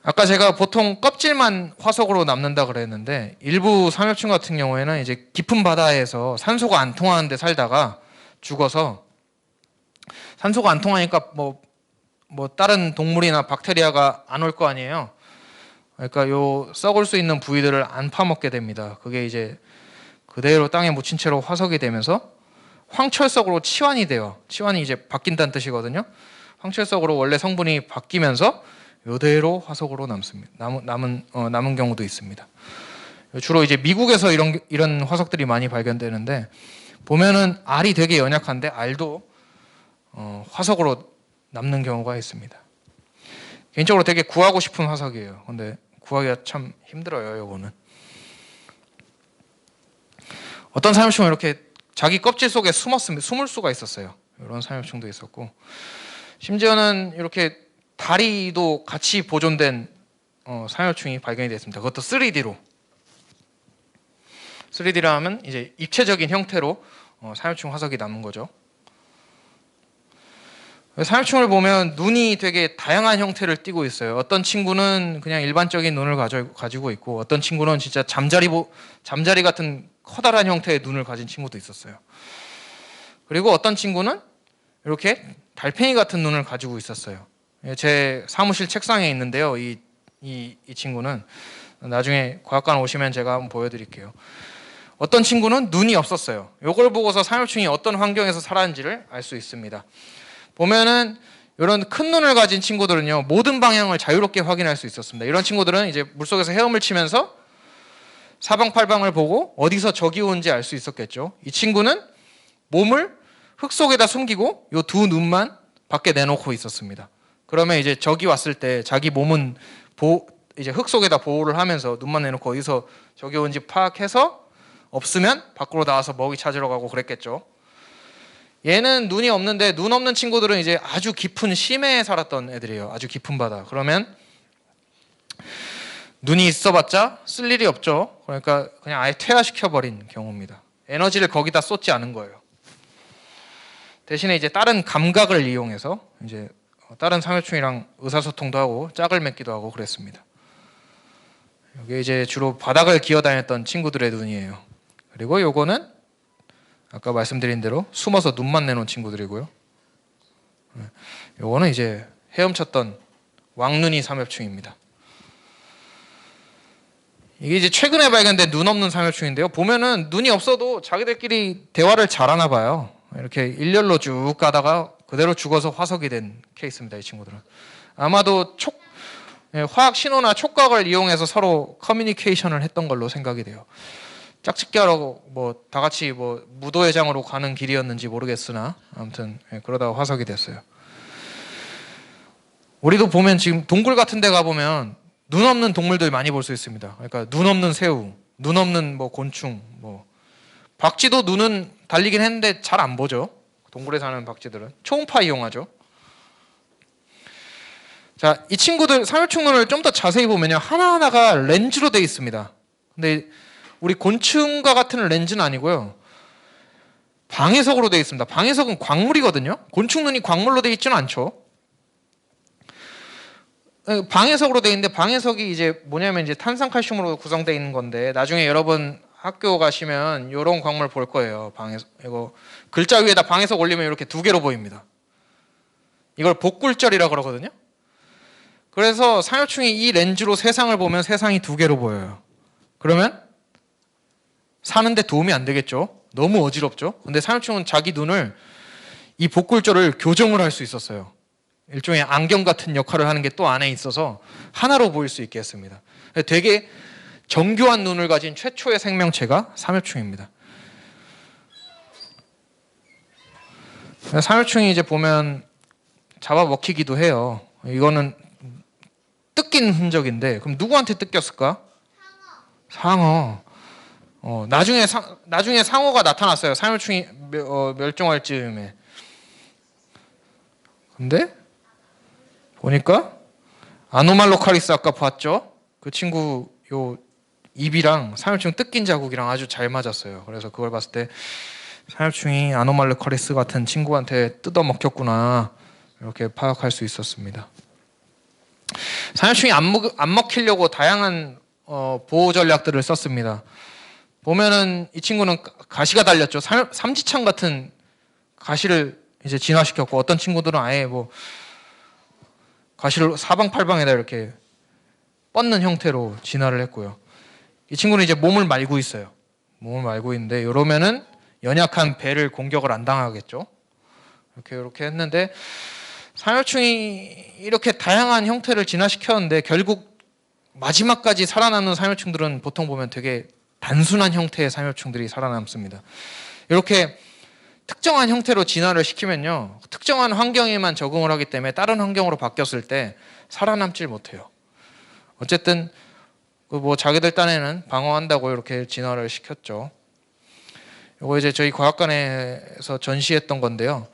아까 제가 보통 껍질만 화석으로 남는다 그랬는데 일부 삼엽충 같은 경우에는 이제 깊은 바다에서 산소가 안 통하는 데 살다가 죽어서 산소가 안 통하니까 뭐 다른 동물이나 박테리아가 안 올 거 아니에요. 그러니까 요 썩을 수 있는 부위들을 안 파먹게 됩니다. 그게 이제 그대로 땅에 묻힌 채로 화석이 되면서 황철석으로 치환이 돼요. 치환이 이제 바뀐다는 뜻이거든요. 황철석으로 원래 성분이 바뀌면서 이대로 화석으로 남습니다. 남은 경우도 있습니다. 주로 이제 미국에서 이런 화석들이 많이 발견되는데 보면은 알이 되게 연약한데 알도 화석으로 남는 경우가 있습니다. 개인적으로 되게 구하고 싶은 화석이에요. 근데 구하기가 참 힘들어요, 이거는. 어떤 삼엽충은 이렇게 자기 껍질 속에 숨을 수가 있었어요. 이런 삼엽충도 있었고, 심지어는 이렇게 다리도 같이 보존된 삼엽충이 발견이 됐습니다. 그것도 3D로. 3D라 하면 이제 입체적인 형태로 삼엽충 화석이 남은 거죠. 삼엽충을 보면 눈이 되게 다양한 형태를 띠고 있어요. 어떤 친구는 그냥 일반적인 눈을 가지고 있고, 어떤 친구는 진짜 잠자리 같은 커다란 형태의 눈을 가진 친구도 있었어요. 그리고 어떤 친구는 이렇게 달팽이 같은 눈을 가지고 있었어요. 제 사무실 책상에 있는데요. 이 친구는 나중에 과학관 오시면 제가 한번 보여드릴게요. 어떤 친구는 눈이 없었어요. 이걸 보고서 삼엽충이 어떤 환경에서 살았는지를 알 수 있습니다. 보면은 이런 큰 눈을 가진 친구들은요, 모든 방향을 자유롭게 확인할 수 있었습니다. 이런 친구들은 이제 물속에서 헤엄을 치면서 사방팔방을 보고 어디서 적이 오는지 알 수 있었겠죠. 이 친구는 몸을 흙 속에다 숨기고 이 두 눈만 밖에 내놓고 있었습니다. 그러면 이제 적이 왔을 때 자기 몸은 이제 흙 속에다 보호를 하면서 눈만 내놓고 어디서 적이 오는지 파악해서 없으면 밖으로 나와서 먹이 찾으러 가고 그랬겠죠. 얘는 눈이 없는데, 눈 없는 친구들은 이제 아주 깊은 심해에 살았던 애들이에요. 아주 깊은 바다. 그러면 눈이 있어봤자 쓸 일이 없죠. 그러니까 그냥 아예 퇴화시켜버린 경우입니다. 에너지를 거기다 쏟지 않은 거예요. 대신에 이제 다른 감각을 이용해서 이제 다른 삼엽충이랑 의사소통도 하고 짝을 맺기도 하고 그랬습니다. 이게 이제 주로 바닥을 기어다녔던 친구들의 눈이에요. 그리고 요거는 아까 말씀드린 대로 숨어서 눈만 내놓은 친구들이고요. 요거는 이제 헤엄쳤던 왕눈이 삼엽충입니다. 이게 이제 최근에 발견된 눈 없는 삼엽충인데요. 보면은 눈이 없어도 자기들끼리 대화를 잘하나 봐요. 이렇게 일렬로 쭉 가다가 그대로 죽어서 화석이 된 케이스입니다. 이 친구들은 아마도 화학 신호나 촉각을 이용해서 서로 커뮤니케이션을 했던 걸로 생각이 돼요. 짝짓기 하러 다 같이 무도회장으로 가는 길이었는지 모르겠으나 아무튼 그러다가 화석이 됐어요. 우리도 보면 지금 동굴 같은 데 가보면 눈 없는 동물들 많이 볼 수 있습니다. 그러니까 눈 없는 새우, 눈 없는 곤충, 박쥐도 눈은 달리긴 했는데 잘 안 보죠. 동굴에 사는 박쥐들은 초음파 이용하죠. 자, 이 친구들 삼엽충 눈을 좀 더 자세히 보면요, 하나하나가 렌즈로 되어 있습니다. 근데 우리 곤충과 같은 렌즈는 아니고요, 방해석으로 되어 있습니다. 방해석은 광물이거든요. 곤충 눈이 광물로 되어 있지는 않죠. 방해석으로 되어 있는데, 방해석이 이제 뭐냐면 이제 탄산칼슘으로 구성되어 있는 건데, 나중에 여러분 학교 가시면 이런 광물 볼 거예요. 방해석, 이거 글자 위에다 방해석 올리면 이렇게 두 개로 보입니다. 이걸 복굴절이라고 그러거든요. 그래서 삼엽충이 이 렌즈로 세상을 보면 세상이 두 개로 보여요. 그러면 사는데 도움이 안 되겠죠. 너무 어지럽죠. 근데 삼엽충은 자기 눈을 이 복골절을 교정을 할 수 있었어요. 일종의 안경 같은 역할을 하는 게 또 안에 있어서 하나로 보일 수 있게 했습니다. 되게 정교한 눈을 가진 최초의 생명체가 삼엽충입니다. 삼엽충이 이제 보면 잡아먹히기도 해요. 이거는 뜯긴 흔적인데 그럼 누구한테 뜯겼을까? 상어. 나중에 상어가 나타났어요. 삼엽충이 멸종할 즈음에. 근데 보니까 아노말로카리스 아까 봤죠? 그 친구 요 입이랑 삼엽충 뜯긴 자국이랑 아주 잘 맞았어요. 그래서 그걸 봤을 때 삼엽충이 아노말로카리스 같은 친구한테 뜯어먹혔구나 이렇게 파악할 수 있었습니다. 삼엽충이 안 먹히려고 다양한 보호 전략들을 썼습니다. 보면은 이 친구는 가시가 달렸죠. 삼지창 같은 가시를 이제 진화시켰고 어떤 친구들은 아예 뭐 가시를 사방팔방에다 이렇게 뻗는 형태로 진화를 했고요. 이 친구는 이제 몸을 말고 있어요. 몸을 말고 있는데 이러면은 연약한 배를 공격을 안 당하겠죠. 이렇게 했는데 삼엽충이 이렇게 다양한 형태를 진화시켰는데 결국 마지막까지 살아남는 삼엽충들은 보통 보면 되게 단순한 형태의 삼엽충들이 살아남습니다. 이렇게 특정한 형태로 진화를 시키면요, 특정한 환경에만 적응을 하기 때문에 다른 환경으로 바뀌었을 때 살아남질 못해요. 어쨌든 뭐 자기들 딴에는 방어한다고 이렇게 진화를 시켰죠. 이거 이제 저희 과학관에서 전시했던 건데요.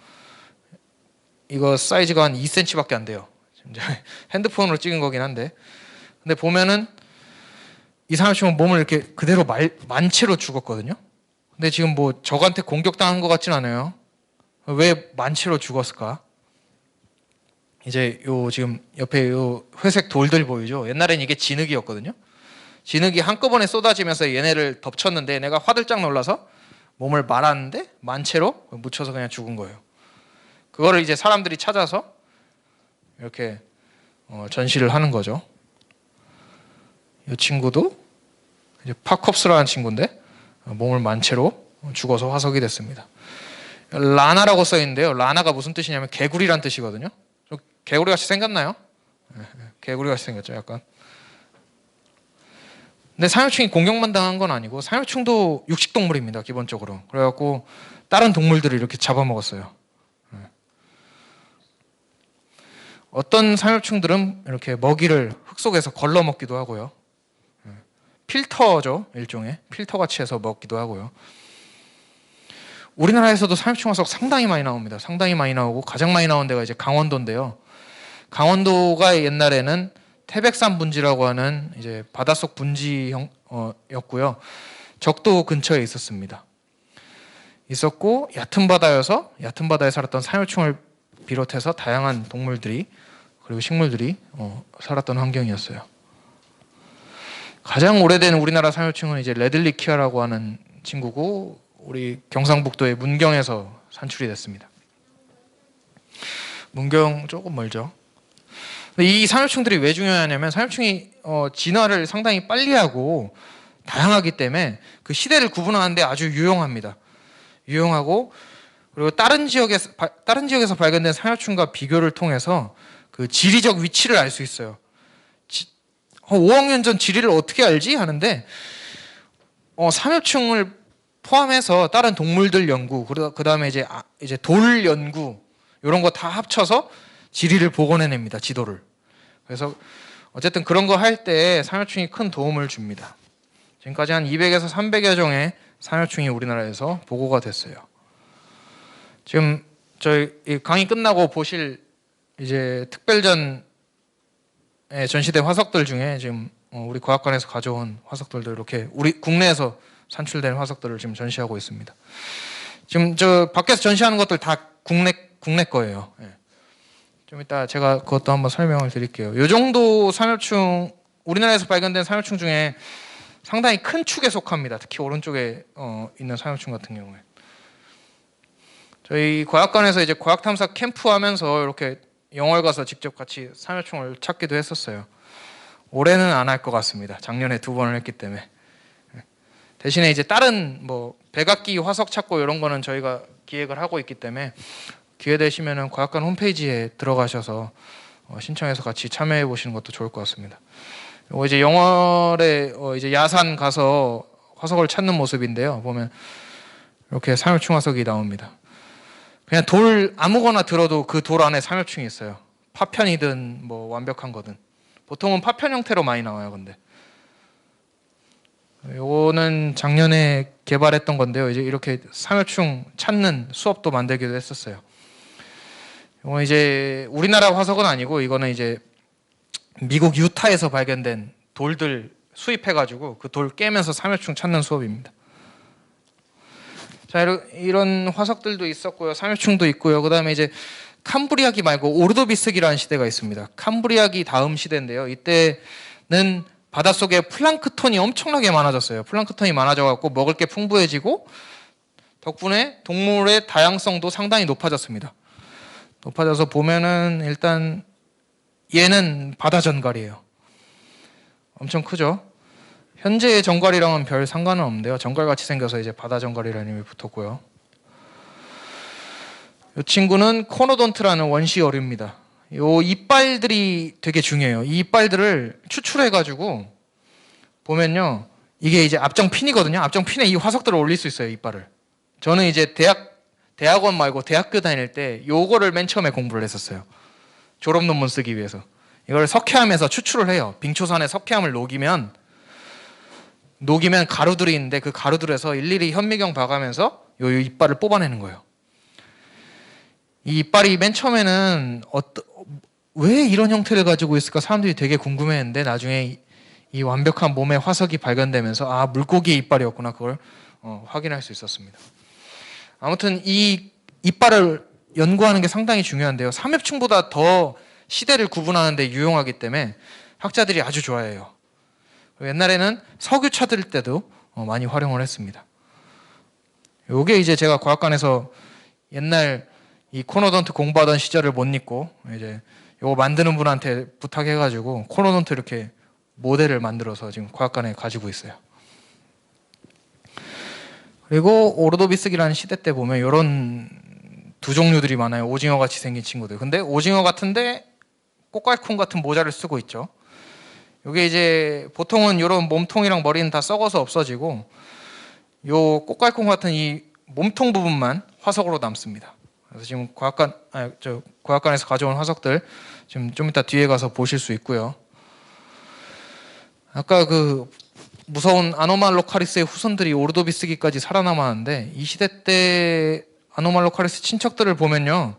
이거 사이즈가 한 2cm밖에 안 돼요. 핸드폰으로 찍은 거긴 한데, 근데 보면은 이 삼엽충은 몸을 이렇게 그대로 만채로 죽었거든요. 근데 지금 뭐 적한테 공격당한 것 같진 않아요. 왜 만채로 죽었을까? 이제 요 지금 옆에 요 회색 돌들 보이죠? 옛날엔 이게 진흙이었거든요. 진흙이 한꺼번에 쏟아지면서 얘네를 덮쳤는데 얘네가 화들짝 놀라서 몸을 말았는데 만채로 묻혀서 그냥 죽은 거예요. 그거를 이제 사람들이 찾아서 이렇게 전시를 하는 거죠. 이 친구도 이제 파콥스라는 친구인데 몸을 만채로 죽어서 화석이 됐습니다. 라나라고 써 있는데요. 라나가 무슨 뜻이냐면 개구리란 뜻이거든요. 개구리 같이 생겼나요? 개구리 같이 생겼죠, 약간. 근데 삼엽충이 공격만 당한 건 아니고 삼엽충도 육식동물입니다, 기본적으로. 그래갖고 다른 동물들을 이렇게 잡아먹었어요. 어떤 삼엽충들은 이렇게 먹이를 흙 속에서 걸러 먹기도 하고요. 필터죠, 일종의 필터같이 해서 먹기도 하고요. 우리나라에서도 삼엽충 화석 상당히 많이 나옵니다. 상당히 많이 나오고 가장 많이 나온 데가 이제 강원도인데요. 강원도가 옛날에는 태백산 분지라고 하는 이제 바닷속 분지였고요. 적도 근처에 있었고 얕은 바다여서 얕은 바다에 살았던 삼엽충을 비롯해서 다양한 동물들이 그리고 식물들이 살았던 환경이었어요. 가장 오래된 우리나라 삼엽충은 이제 레들리키아라고 하는 친구고 우리 경상북도의 문경에서 산출이 됐습니다. 문경 조금 멀죠. 근데 이 삼엽충들이 왜 중요하냐면 삼엽충이 진화를 상당히 빨리 하고 다양하기 때문에 그 시대를 구분하는데 아주 유용합니다. 유용하고 그리고 다른 지역에서 발견된 삼엽충과 비교를 통해서 그 지리적 위치를 알 수 있어요. 5억 년 전 지리를 어떻게 알지? 하는데 삼엽충을 포함해서 다른 동물들 연구, 그 다음에 이제 돌 연구 이런 거 다 합쳐서 지리를 복원해냅니다. 지도를. 그래서 어쨌든 그런 거 할 때 삼엽충이 큰 도움을 줍니다. 지금까지 한 200에서 300여 종의 삼엽충이 우리나라에서 보고가 됐어요. 지금 저희 강의 끝나고 보실 이제 특별전 전시된 화석들 중에 지금 우리 과학관에서 가져온 화석들도 이렇게 우리 국내에서 산출된 화석들을 지금 전시하고 있습니다. 지금 저 밖에서 전시하는 것들 다 국내 거예요. 예. 좀 이따 제가 그것도 한번 설명을 드릴게요. 이 정도 삼엽충, 우리나라에서 발견된 삼엽충 중에 상당히 큰 축에 속합니다. 특히 오른쪽에 있는 삼엽충 같은 경우에. 저희 과학관에서 이제 과학탐사 캠프 하면서 이렇게 영월 가서 직접 같이 삼엽충을 찾기도 했었어요. 올해는 안 할 것 같습니다. 작년에 2번을 했기 때문에. 대신에 이제 다른 뭐 백악기 화석 찾고 이런 거는 저희가 기획을 하고 있기 때문에 기회 되시면은 과학관 홈페이지에 들어가셔서 신청해서 같이 참여해 보시는 것도 좋을 것 같습니다. 이제 영월에 이제 야산 가서 화석을 찾는 모습인데요. 보면 이렇게 삼엽충 화석이 나옵니다. 그냥 돌 아무거나 들어도 그 돌 안에 삼엽충이 있어요. 파편이든 뭐 완벽한 거든. 보통은 파편 형태로 많이 나와요. 근데 요거는 작년에 개발했던 건데요. 이제 이렇게 삼엽충 찾는 수업도 만들기도 했었어요. 이거 이제 우리나라 화석은 아니고 이거는 이제 미국 유타에서 발견된 돌들 수입해가지고 그 돌 깨면서 삼엽충 찾는 수업입니다. 자, 이런 화석들도 있었고요. 삼엽충도 있고요. 그 다음에 이제 캄브리아기 말고 오르도비스기라는 시대가 있습니다. 캄브리아기 다음 시대인데요. 이때는 바닷속에 플랑크톤이 엄청나게 많아졌어요. 플랑크톤이 많아져갖고 먹을 게 풍부해지고 덕분에 동물의 다양성도 상당히 높아졌습니다. 높아져서 보면은 일단 얘는 바다 전갈이에요. 엄청 크죠? 현재의 전갈이랑은 별 상관은 없는데요. 전갈같이 생겨서 이제 바다 전갈이라는 이름이 붙었고요. 이 친구는 코노돈트라는 원시 어류입니다. 요 이빨들이 되게 중요해요. 이 이빨들을 추출해가지고 보면요. 이게 이제 앞정핀이거든요. 앞정핀에 이 화석들을 올릴 수 있어요. 이빨을. 저는 이제 대학원 말고 대학교 다닐 때 요거를 맨 처음에 공부를 했었어요. 졸업 논문 쓰기 위해서. 이걸 석회암에서 추출을 해요. 빙초산에 석회암을 녹이면 가루들이 있는데 그 가루들에서 일일이 현미경 봐가면서 요 이빨을 뽑아내는 거예요. 이 이빨이 맨 처음에는 왜 이런 형태를 가지고 있을까 사람들이 되게 궁금해했는데 나중에 이 완벽한 몸의 화석이 발견되면서 아, 물고기의 이빨이었구나 그걸 확인할 수 있었습니다. 아무튼 이 이빨을 연구하는 게 상당히 중요한데요. 삼엽충보다 더 시대를 구분하는 데 유용하기 때문에 학자들이 아주 좋아해요. 옛날에는 석유 찾을 때도 많이 활용을 했습니다. 요게 이제 제가 과학관에서 옛날 이 코노돈트 공부하던 시절을 못 잊고 이제 요거 만드는 분한테 부탁해가지고 코노돈트 이렇게 모델을 만들어서 지금 과학관에 가지고 있어요. 그리고 오르도비스기라는 시대 때 보면 이런 두 종류들이 많아요. 오징어 같이 생긴 친구들. 근데 오징어 같은데 꽃갈콘 같은 모자를 쓰고 있죠. 이게 이제 보통은 이런 몸통이랑 머리는 다 썩어서 없어지고 요 꽃갈콘 같은 이 몸통 부분만 화석으로 남습니다. 그래서 지금 과학관에서 가져온 화석들 지금 좀 이따 뒤에 가서 보실 수 있고요. 아까 그 무서운 아노말로카리스의 후손들이 오르도비스기까지 살아남았는데 이 시대 때 아노말로카리스 친척들을 보면요.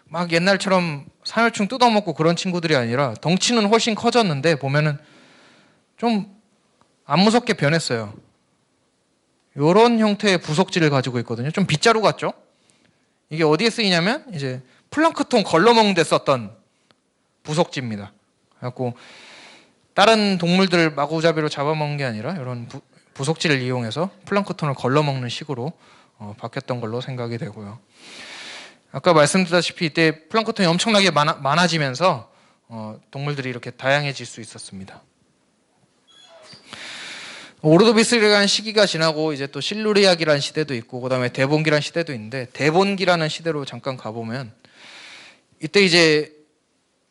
막 옛날처럼 삼엽충 뜯어먹고 그런 친구들이 아니라 덩치는 훨씬 커졌는데 보면은 좀 안 무섭게 변했어요. 이런 형태의 부속질을 가지고 있거든요. 좀 빗자루 같죠? 이게 어디에 쓰이냐면 이제 플랑크톤 걸러먹는 데 썼던 부속지입니다. 그래갖고 다른 동물들을 마구잡이로 잡아먹는 게 아니라 이런 부속질을 이용해서 플랑크톤을 걸러먹는 식으로 바뀌었던 걸로 생각이 되고요. 아까 말씀드렸다시피 이때 플랑크톤이 엄청나게 많아지면서 동물들이 이렇게 다양해질 수 있었습니다. 오르도비스기라는 시기가 지나고 이제 또 실루리아기라는 시대도 있고 그다음에 데본기라는 시대도 있는데 데본기라는 시대로 잠깐 가보면 이때 이제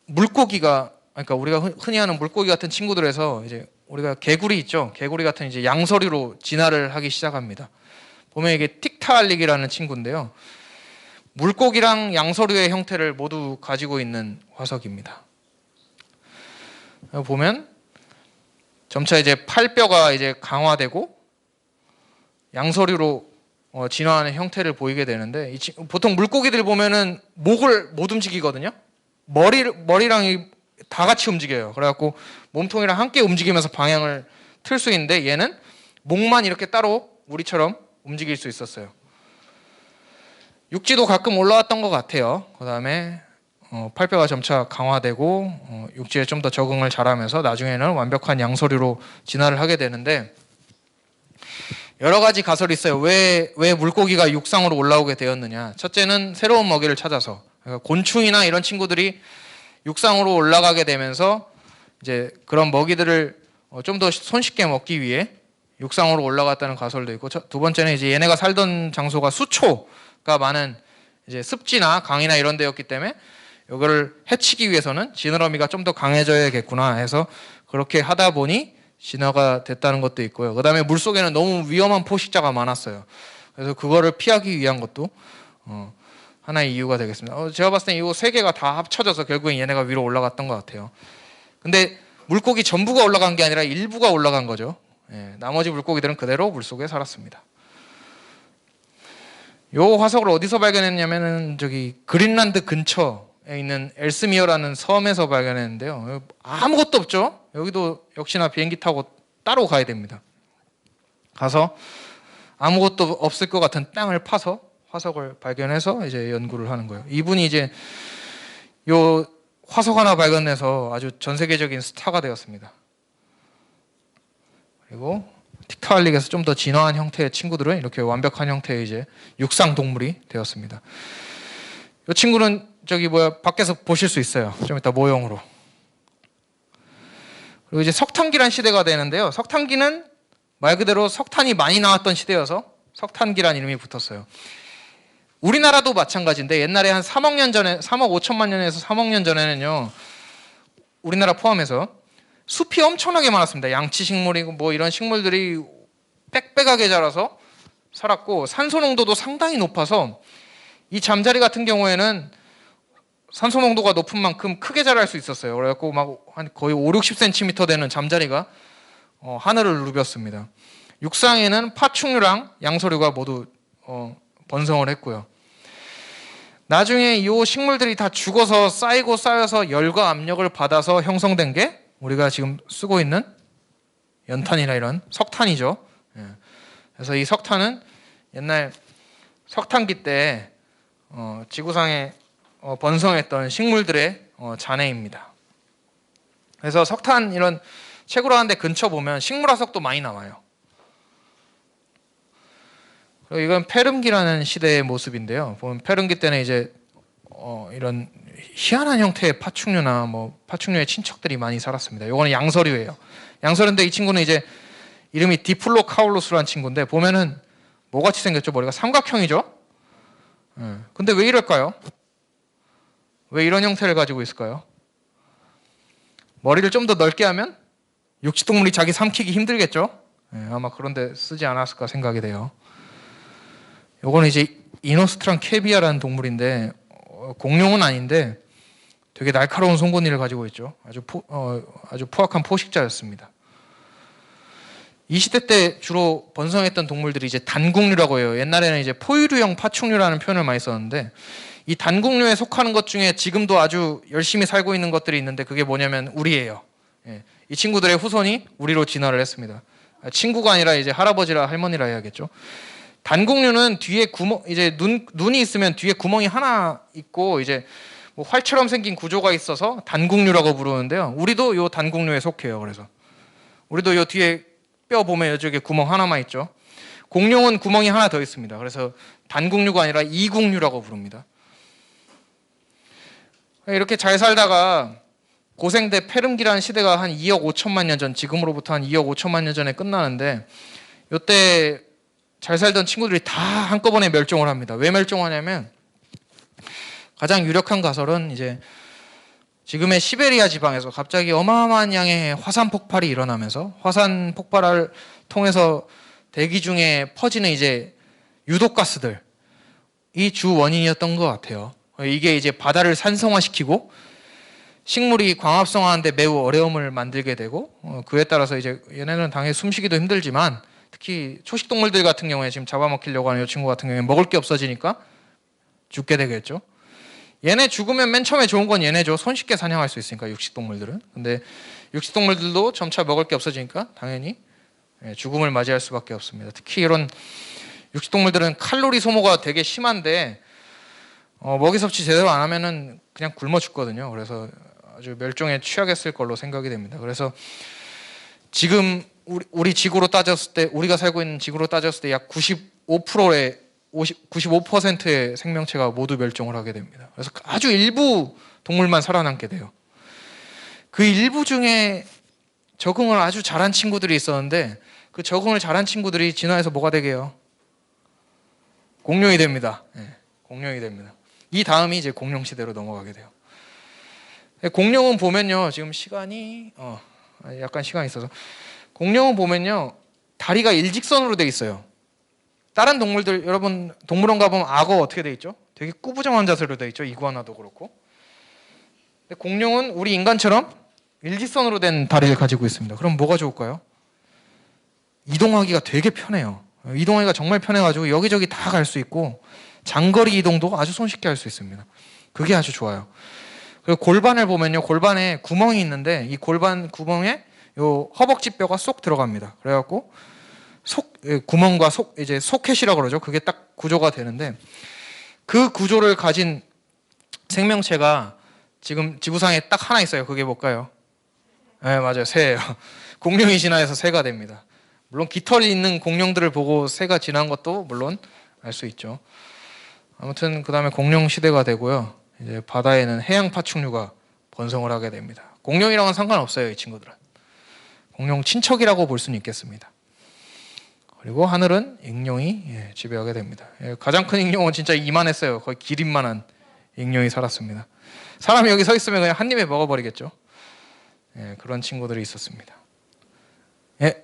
물고기가 그러니까 우리가 흔히 하는 물고기 같은 친구들에서 이제 우리가 개구리 있죠. 개구리 같은 이제 양서류로 진화를 하기 시작합니다. 보면 이게 틱타알릭이라는 친구인데요. 물고기랑 양서류의 형태를 모두 가지고 있는 화석입니다. 보면 점차 이제 팔뼈가 이제 강화되고 양서류로 진화하는 형태를 보이게 되는데 보통 물고기들 보면은 목을 못 움직이거든요. 머리랑 다 같이 움직여요. 그래갖고 몸통이랑 함께 움직이면서 방향을 틀 수 있는데 얘는 목만 이렇게 따로 우리처럼 움직일 수 있었어요. 육지도 가끔 올라왔던 것 같아요. 그 다음에 팔뼈가 점차 강화되고 육지에 좀 더 적응을 잘하면서 나중에는 완벽한 양서류로 진화를 하게 되는데 여러 가지 가설이 있어요. 왜 물고기가 육상으로 올라오게 되었느냐. 첫째는 새로운 먹이를 찾아서 그러니까 곤충이나 이런 친구들이 육상으로 올라가게 되면서 이제 그런 먹이들을 좀 더 손쉽게 먹기 위해 육상으로 올라갔다는 가설도 있고, 두 번째는 이제 얘네가 살던 장소가 수초가 많은 이제 습지나 강이나 이런 데였기 때문에 이거를 해치기 위해서는 지느러미가 좀 더 강해져야겠구나 해서 그렇게 하다 보니 진화가 됐다는 것도 있고요. 그 다음에 물속에는 너무 위험한 포식자가 많았어요. 그래서 그거를 피하기 위한 것도 하나의 이유가 되겠습니다. 제가 봤을 때 이 세 개가 다 합쳐져서 결국엔 얘네가 위로 올라갔던 것 같아요. 근데 물고기 전부가 올라간 게 아니라 일부가 올라간 거죠. 예, 나머지 물고기들은 그대로 물속에 살았습니다. 요 화석을 어디서 발견했냐면은 저기 그린란드 근처에 있는 엘스미어라는 섬에서 발견했는데요. 아무것도 없죠. 여기도 역시나 비행기 타고 따로 가야 됩니다. 가서 아무것도 없을 것 같은 땅을 파서 화석을 발견해서 이제 연구를 하는 거예요. 이분이 이제 요 화석 하나 발견해서 아주 전 세계적인 스타가 되었습니다. 그리고 틱타알릭에서 좀 더 진화한 형태의 친구들은 이렇게 완벽한 형태의 이제 육상 동물이 되었습니다. 이 친구는 저기 밖에서 보실 수 있어요. 좀 이따 모형으로. 그리고 이제 석탄기란 시대가 되는데요. 석탄기는 말 그대로 석탄이 많이 나왔던 시대여서 석탄기란 이름이 붙었어요. 우리나라도 마찬가지인데 옛날에 한 3억 년 전에 3억 5천만 년에서 3억 년 전에는요. 우리나라 포함해서 숲이 엄청나게 많았습니다. 양치식물이고 뭐 이런 식물들이 빽빽하게 자라서 살았고 산소 농도도 상당히 높아서 이 잠자리 같은 경우에는 산소 농도가 높은 만큼 크게 자랄 수 있었어요. 그래갖고 막 한 거의 5, 60cm 되는 잠자리가 하늘을 누볐습니다. 육상에는 파충류랑 양서류가 모두 번성을 했고요. 나중에 이 식물들이 다 죽어서 쌓이고 쌓여서 열과 압력을 받아서 형성된 게 우리가 지금 쓰고 있는 연탄이나 이런 석탄이죠. 그래서 이 석탄은 옛날 석탄기 때 지구상에 번성했던 식물들의 잔해입니다. 그래서 석탄 이런 채굴 하는데 근처 보면 식물화석도 많이 나와요. 그리고 이건 페름기라는 시대의 모습인데요. 보면 페름기 때는 이제 이런 희한한 형태의 파충류나 뭐 파충류의 친척들이 많이 살았습니다. 이거는 양서류예요. 양서류인데 이 친구는 이제 이름이 디플로카울루스라는 친구인데 보면은 뭐같이 생겼죠? 머리가 삼각형이죠? 근데 왜 이럴까요? 왜 이런 형태를 가지고 있을까요? 머리를 좀 더 넓게 하면 육식동물이 자기 삼키기 힘들겠죠? 아마 그런데 쓰지 않았을까 생각이 돼요. 요거는 이제 이노스트란 캐비아라는 동물인데 공룡은 아닌데 되게 날카로운 송곳니를 가지고 있죠. 아주 포악한 포식자였습니다. 이 시대 때 주로 번성했던 동물들이 이제 단국류라고 해요. 옛날에는 이제 포유류형 파충류라는 표현을 많이 썼는데 이 단국류에 속하는 것 중에 지금도 아주 열심히 살고 있는 것들이 있는데 그게 뭐냐면 우리예요. 이 친구들의 후손이 우리로 진화를 했습니다. 친구가 아니라 이제 할아버지라 할머니라 해야겠죠. 단국류는 뒤에 이제 눈이 있으면 뒤에 구멍이 하나 있고 이제 뭐 활처럼 생긴 구조가 있어서 단국류라고 부르는데요. 우리도 요 단국류에 속해요. 그래서 우리도 요 뒤에 뼈 보면 이쪽에 구멍 하나만 있죠. 공룡은 구멍이 하나 더 있습니다. 그래서 단국류가 아니라 이국류라고 부릅니다. 이렇게 잘 살다가 고생대 페름기라는 시대가 한 2억 5천만 년 전, 지금으로부터 한 2억 5천만 년 전에 끝나는데 이때 잘 살던 친구들이 다 한꺼번에 멸종을 합니다. 왜 멸종하냐면 가장 유력한 가설은 이제 지금의 시베리아 지방에서 갑자기 어마어마한 양의 화산 폭발이 일어나면서 화산 폭발을 통해서 대기 중에 퍼지는 이제 유독가스들 이 주 원인이었던 것 같아요. 이게 이제 바다를 산성화시키고 식물이 광합성화하는데 매우 어려움을 만들게 되고 그에 따라서 이제 얘네는 당연히 숨쉬기도 힘들지만 특히 초식동물들 같은 경우에 지금 잡아먹히려고 하는 이 친구 같은 경우에 먹을 게 없어지니까 죽게 되겠죠. 얘네 죽으면 맨 처음에 좋은 건 얘네죠. 손쉽게 사냥할 수 있으니까 육식동물들은. 근데 육식동물들도 점차 먹을 게 없어지니까 당연히 죽음을 맞이할 수밖에 없습니다. 특히 이런 육식동물들은 칼로리 소모가 되게 심한데 먹이 섭취 제대로 안 하면은 그냥 굶어 죽거든요. 그래서 아주 멸종에 취약했을 걸로 생각이 됩니다. 그래서 지금 우리 지구로 따졌을 때 우리가 살고 있는 지구로 따졌을 때 약 95%의 95%의 생명체가 모두 멸종을 하게 됩니다. 그래서 아주 일부 동물만 살아남게 돼요. 그 일부 중에 적응을 아주 잘한 친구들이 있었는데 그 적응을 잘한 친구들이 진화해서 뭐가 되게요? 공룡이 됩니다. 예, 공룡이 됩니다. 이 다음이 이제 공룡 시대로 넘어가게 돼요. 공룡은 보면요, 지금 시간이 약간 시간이 있어서 공룡은 보면요, 다리가 일직선으로 돼 있어요. 다른 동물들, 여러분 동물원 가보면 악어 어떻게 돼 있죠? 되게 꾸부정한 자세로 돼 있죠. 이구아나도 그렇고. 근데 공룡은 우리 인간처럼 일직선으로 된 다리를 가지고 있습니다. 그럼 뭐가 좋을까요? 이동하기가 되게 편해요. 이동하기가 정말 편해가지고 여기저기 다 갈 수 있고 장거리 이동도 아주 손쉽게 할 수 있습니다. 그게 아주 좋아요. 그리고 골반을 보면요, 골반에 구멍이 있는데 이 골반 구멍에 요 허벅지 뼈가 쏙 들어갑니다. 그래갖고 구멍과 이제 소켓이라고 그러죠. 그게 딱 구조가 되는데 그 구조를 가진 생명체가 지금 지구상에 딱 하나 있어요. 그게 뭘까요? 네, 맞아요. 새예요. 공룡이 진화해서 새가 됩니다. 물론 깃털이 있는 공룡들을 보고 새가 진화한 것도 물론 알 수 있죠. 아무튼 그 다음에 공룡 시대가 되고요. 이제 바다에는 해양 파충류가 번성을 하게 됩니다. 공룡이랑은 상관없어요, 이 친구들은. 공룡 친척이라고 볼 수는 있겠습니다. 그리고 하늘은 익룡이 지배하게 됩니다. 가장 큰 익룡은 진짜 이만했어요. 거의 기린만한 익룡이 살았습니다. 사람이 여기 서 있으면 그냥 한 입에 먹어버리겠죠. 그런 친구들이 있었습니다.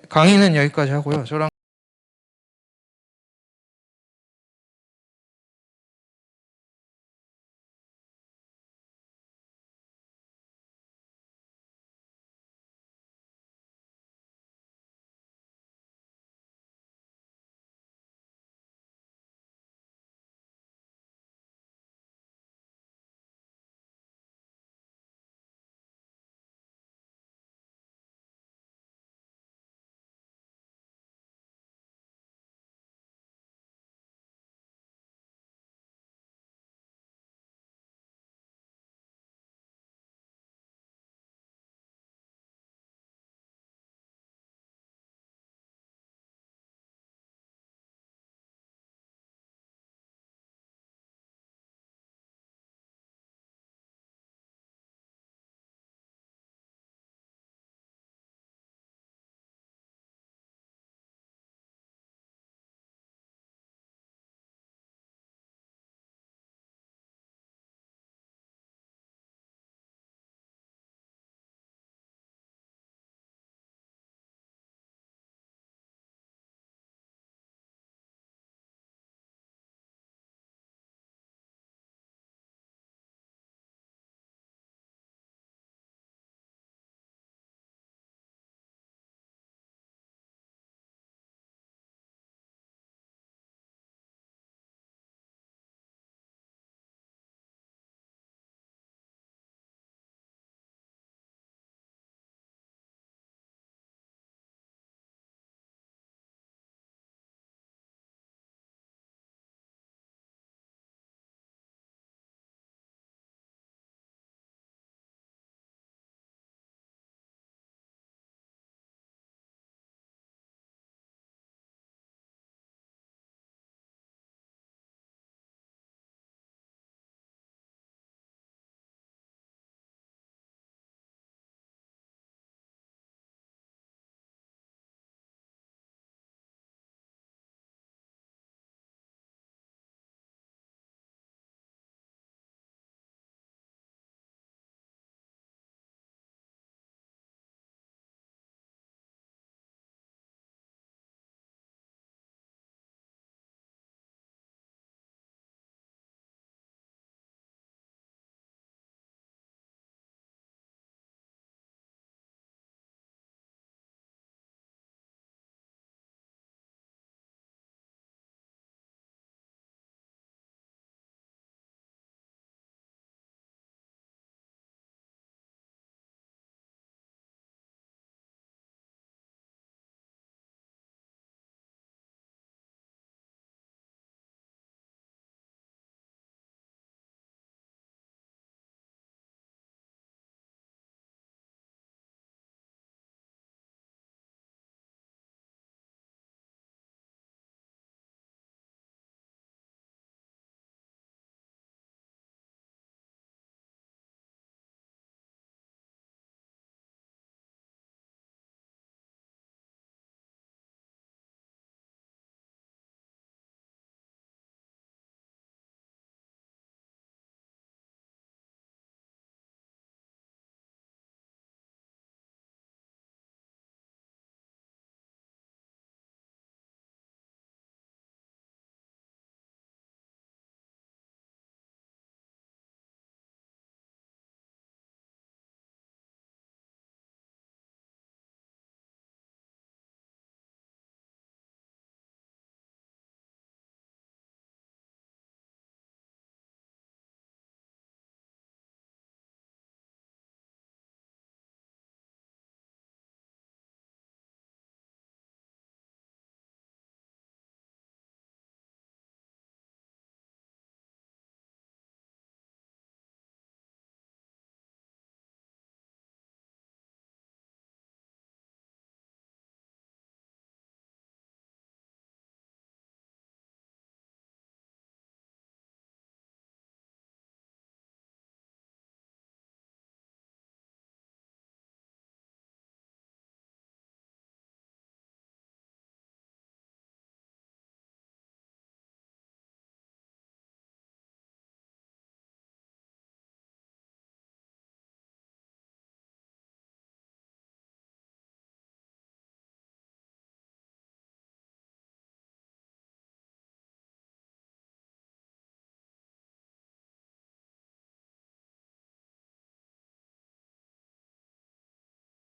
강의는 여기까지 하고요. 저랑